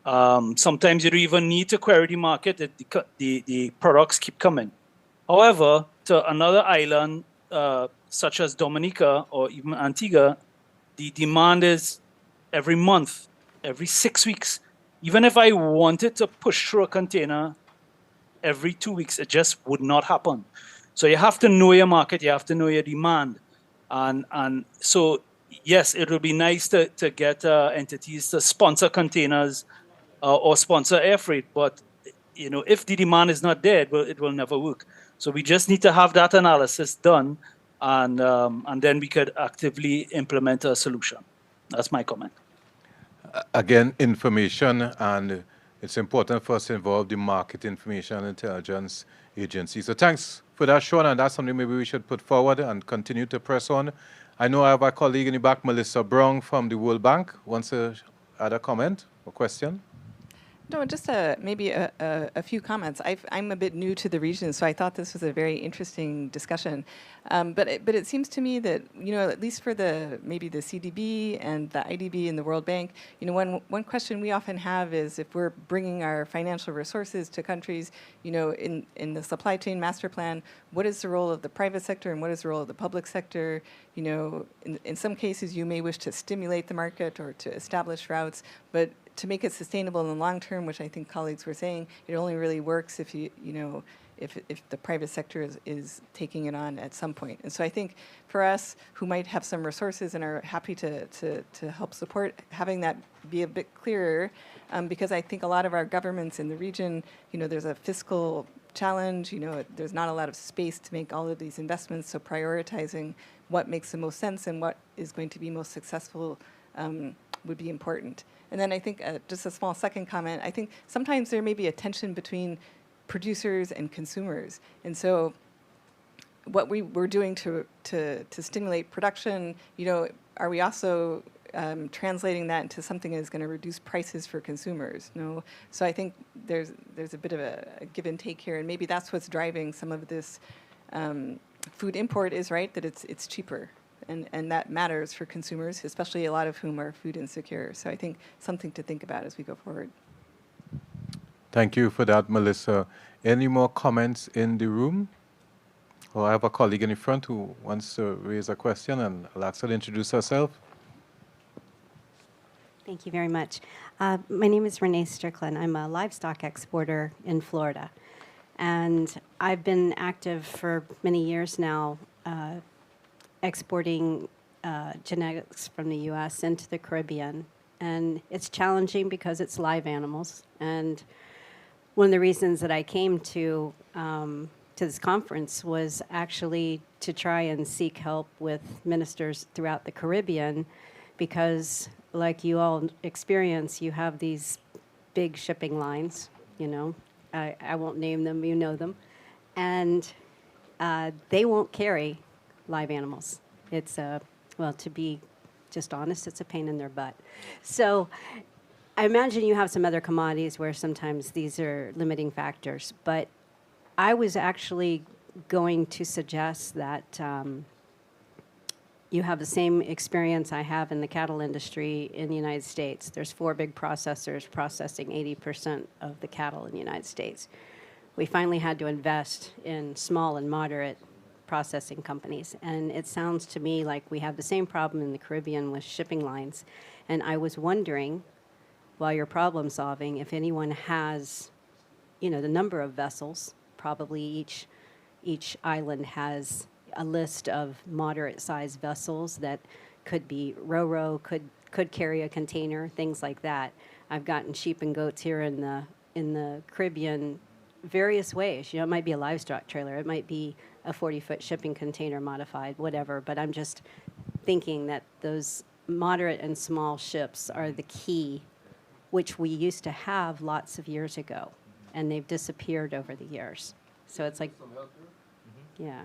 Sometimes you don't even need to query the market. The products keep coming. However, to another island, such as Dominica or even Antigua, the demand is every month, every 6 weeks. Even if I wanted to push through a container every 2 weeks, it just would not happen. So you have to know your market, you have to know your demand. And so, yes, it would be nice to get entities to sponsor containers or sponsor air freight, but if the demand is not there, it will never work. So we just need to have that analysis done, and then we could actively implement a solution. That's my comment. Again, information, and it's important for us to involve the Market Information and Intelligence Agency. So thanks for that, Sean, and that's something maybe we should put forward and continue to press on. I know I have a colleague in the back, Melissa Brown from the World Bank, wants to add a comment or question. No, just maybe a few comments. I'm a bit new to the region, so I thought this was a very interesting discussion. But it seems to me that, at least for maybe the CDB and the IDB and the World Bank, one question we often have is if we're bringing our financial resources to countries, in the supply chain master plan, what is the role of the private sector and what is the role of the public sector? In some cases, you may wish to stimulate the market or to establish routes, but to make it sustainable in the long term, which I think colleagues were saying, it only really works if if the private sector is taking it on at some point. And so I think for us who might have some resources and are happy to help support, having that be a bit clearer, because I think a lot of our governments in the region, there's a fiscal challenge, there's not a lot of space to make all of these investments, so prioritizing what makes the most sense and what is going to be most successful would be important. And then I think just a small second comment, I think sometimes there may be a tension between producers and consumers. And so what we're doing to stimulate production, are we also translating that into something that is going to reduce prices for consumers? No. So I think there's a bit of a give and take here, and maybe that's what's driving some of this food import is, right, that it's cheaper. And that matters for consumers, especially a lot of whom are food insecure. So I think something to think about as we go forward. Thank you for that, Melissa. Any more comments in the room? Well, I have a colleague in the front who wants to raise a question, and I'll ask her to introduce herself. Thank you very much. My name is Renee Strickland. I'm a livestock exporter in Florida. And I've been active for many years now exporting genetics from the U.S. into the Caribbean. And it's challenging because it's live animals. And one of the reasons that I came to this conference was actually to try and seek help with ministers throughout the Caribbean, because like you all experience, you have these big shipping lines, I won't name them, you know them, and they won't carry live animals. It's to be just honest, it's a pain in their butt. So I imagine you have some other commodities where sometimes these are limiting factors, but I was actually going to suggest that you have the same experience I have in the cattle industry in the United States. There's 4 big processors processing 80% of the cattle in the United States. We finally had to invest in small and moderate processing companies. And it sounds to me like we have the same problem in the Caribbean with shipping lines. And I was wondering, while you're problem solving, if anyone has, the number of vessels, probably each island has a list of moderate-sized vessels that could be ro-ro, could carry a container, things like that. I've gotten sheep and goats here in the Caribbean various ways. It might be a livestock trailer, it might be a 40-foot shipping container modified, whatever. But I'm just thinking that those moderate and small ships are the key, which we used to have lots of years ago, and they've disappeared over the years. So it's like, yeah.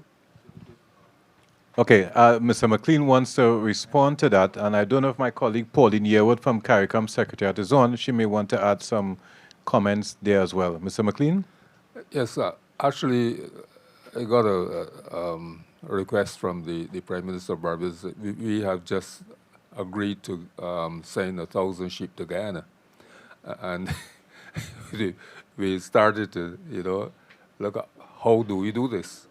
Okay, Mr. McLean wants to respond to that, and I don't know if my colleague Pauline Yearwood from CARICOM Secretariat is on. She may want to add some comments there as well. Mr. McLean? Yes, actually, I got a request from the Prime Minister of Barbados. We have just agreed to send 1,000 sheep to Guyana. And we started to, look at how do we do this.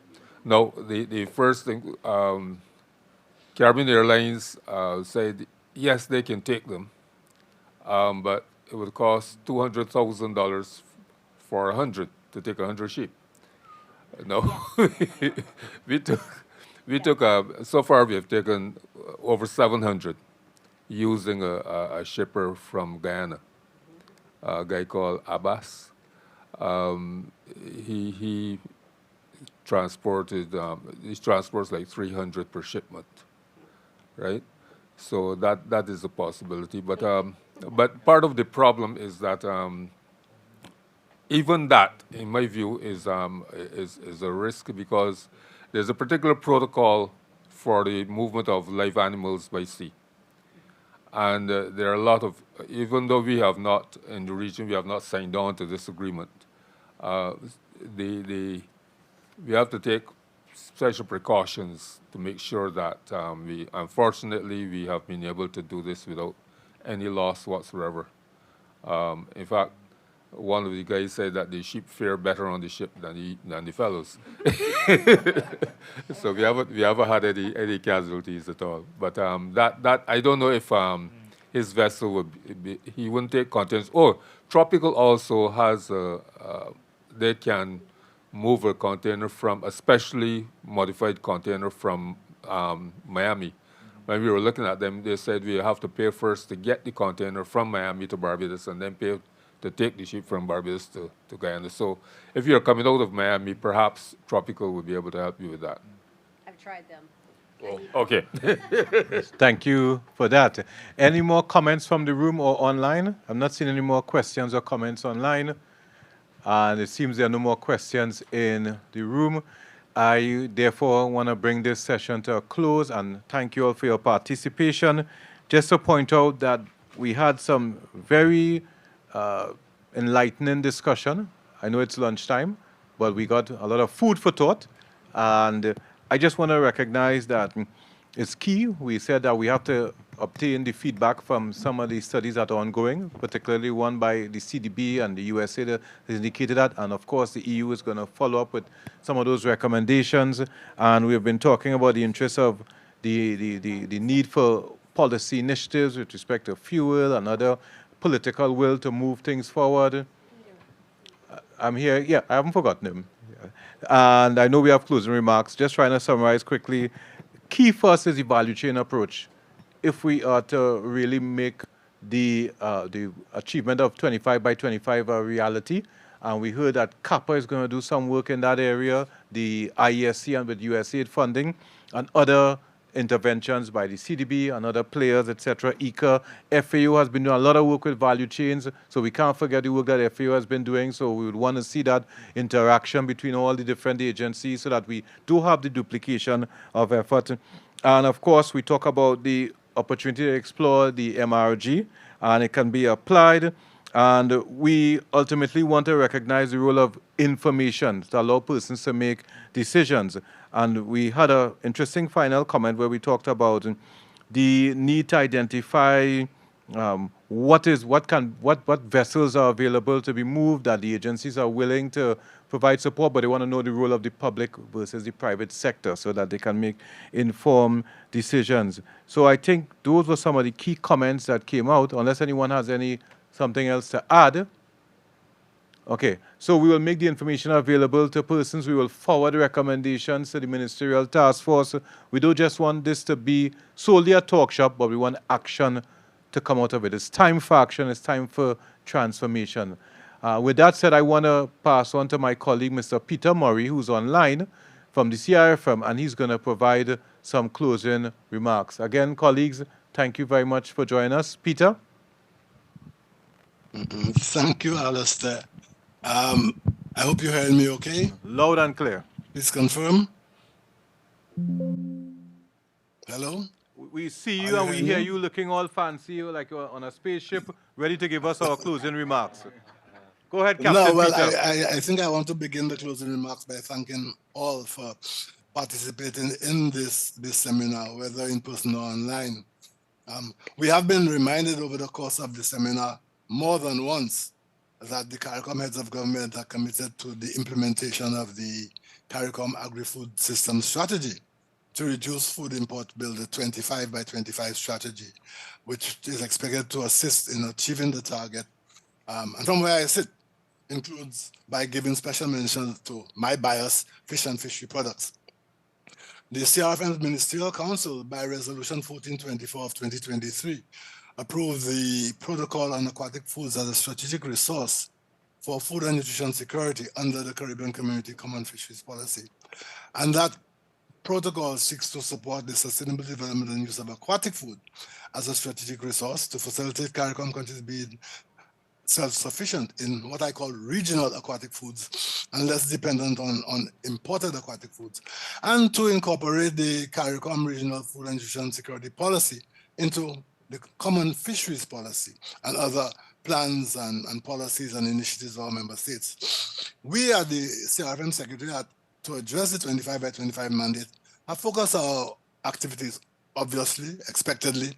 Now, the first thing, Caribbean Airlines said, yes, they can take them, but it would cost $200,000 for 100, to take 100 sheep. No, we took, so far we have taken over 700 using a shipper from Guyana, a guy called Abbas. He transported, he transports like 300 per shipment, right? So that is a possibility. But part of the problem is that even that, in my view, is a risk, because there's a particular protocol for the movement of live animals by sea. And there are a lot of, even though we have not, in the region, we have not signed on to this agreement, we have to take special precautions to make sure that unfortunately, we have been able to do this without any loss whatsoever. In fact, one of the guys said that the sheep fare better on the ship than the fellows. So we haven't had any casualties at all. But that I don't know if his vessel would be, he wouldn't take containers. Oh, Tropical also has they can move a container from a specially modified container from Miami. When we were looking at them, they said we have to pay first to get the container from Miami to Barbados, and then pay to take the ship from Barbados to Guyana. So if you're coming out of Miami, perhaps Tropical would be able to help you with that. I've tried them. Oh, okay. Thank you for that. Any more comments from the room or online? I'm not seeing any more questions or comments online. And it seems there are no more questions in the room. I therefore want to bring this session to a close and thank you all for your participation. Just to point out that we had some very enlightening discussion. I know it's lunchtime, but we got a lot of food for thought. And I just want to recognize that it's key. We said that we have to obtain the feedback from some of the studies that are ongoing, particularly one by the CDB and the USA that has indicated that. And of course, the EU is going to follow up with some of those recommendations. And we've been talking about the interest of the need for policy initiatives with respect to fuel and other political will to move things forward. I'm here. Yeah, I haven't forgotten him. And I know we have closing remarks. Just trying to summarize quickly. Key for us is the value chain approach. If we are to really make the achievement of 25 by 25 a reality, and we heard that CAPA is going to do some work in that area, the IESC and with USAID funding, and other interventions by the CDB and other players, etc. IICA, FAO has been doing a lot of work with value chains, so we can't forget the work that FAO has been doing, so we would want to see that interaction between all the different agencies so that we do have the duplication of effort. And of course, we talk about the opportunity to explore the MRG, and it can be applied And we ultimately want to recognize the role of information to allow persons to make decisions. And we had an interesting final comment where we talked about the need to identify what vessels are available to be moved, that the agencies are willing to provide support, but they want to know the role of the public versus the private sector so that they can make informed decisions. So I think those were some of the key comments that came out, unless anyone has something else to add. Okay, so we will make the information available to persons. We will forward recommendations to the Ministerial Task Force. We don't just want this to be solely a talk shop, but we want action to come out of it. It's time for action. It's time for transformation. With that said, I want to pass on to my colleague, Mr. Peter Murray, who's online from the CRFM, and he's going to provide some closing remarks. Again, colleagues, thank you very much for joining us. Peter? Thank you, Allister. I hope you're hearing me okay. Loud and clear. Please confirm. Hello? We see you and we hear you looking all fancy, like you're on a spaceship, ready to give us our closing remarks. Go ahead, Captain No, well, Peter. I think I want to begin the closing remarks by thanking all for participating in this seminar, whether in person or online. We have been reminded over the course of the seminar more than once that the CARICOM Heads of Government are committed to the implementation of the CARICOM Agri-Food System Strategy to reduce food import bill, the 25 by 25 strategy, which is expected to assist in achieving the target. And from where I sit, includes by giving special mention to my bias, fish and fishery products. The CRFM Ministerial Council, by Resolution 1424 of 2023, approved the Protocol on Aquatic Foods as a strategic resource for food and nutrition security under the Caribbean Community Common Fisheries Policy. And that protocol seeks to support the sustainable development and use of aquatic food as a strategic resource to facilitate CARICOM countries being self-sufficient in what I call regional aquatic foods and less dependent on imported aquatic foods, and to incorporate the CARICOM Regional Food and Nutrition Security Policy into the Common Fisheries Policy and other plans and policies and initiatives of our member states. We at the CRFM Secretariat, to address the 25 by 25 mandate, have focused our activities, obviously, expectedly,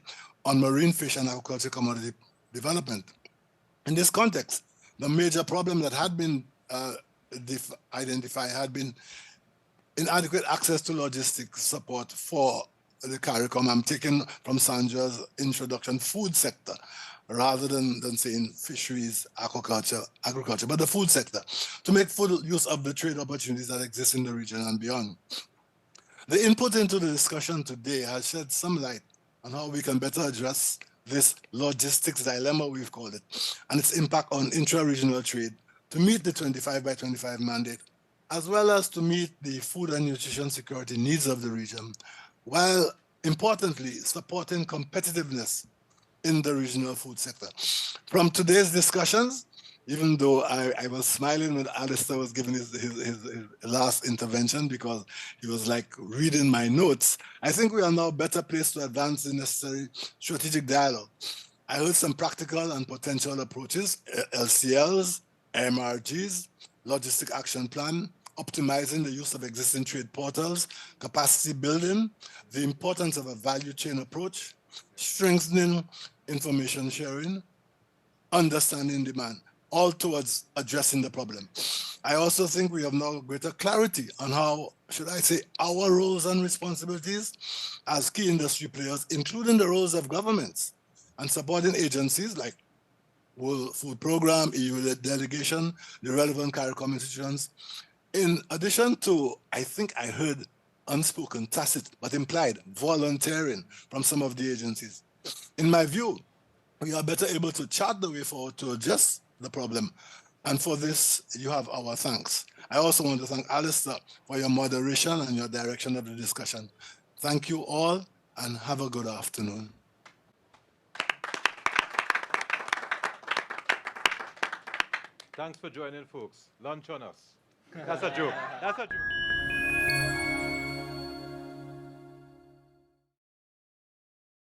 on marine fish and aquaculture commodity development. In this context, the major problem that had been identified had been inadequate access to logistics support for the CARICOM. I'm taking from Sandra's introduction, food sector, rather than saying fisheries, aquaculture, agriculture, but the food sector, to make full use of the trade opportunities that exist in the region and beyond. The input into the discussion today has shed some light on how we can better address this logistics dilemma, we've called it, and its impact on intra-regional trade to meet the 25 by 25 mandate, as well as to meet the food and nutrition security needs of the region, while importantly supporting competitiveness in the regional food sector. From today's discussions, even though I was smiling when Allister was giving his last intervention because he was like reading my notes, I think we are now better placed to advance the necessary strategic dialogue. I heard some practical and potential approaches, LCLs, MRGs, logistic action plan, optimizing the use of existing trade portals, capacity building, the importance of a value chain approach, strengthening information sharing, understanding demand, all towards addressing the problem. I also think we have now greater clarity on how, should I say, our roles and responsibilities as key industry players, including the roles of governments and supporting agencies like World Food Programme, EU Delegation, the relevant CARICOM institutions. In addition to, I think I heard unspoken, tacit, but implied volunteering from some of the agencies. In my view, we are better able to chart the way forward to address the problem. And for this, you have our thanks. I also want to thank Allister for your moderation and your direction of the discussion. Thank you all, and have a good afternoon. Thanks for joining, folks. Lunch on us. That's a joke. That's a joke.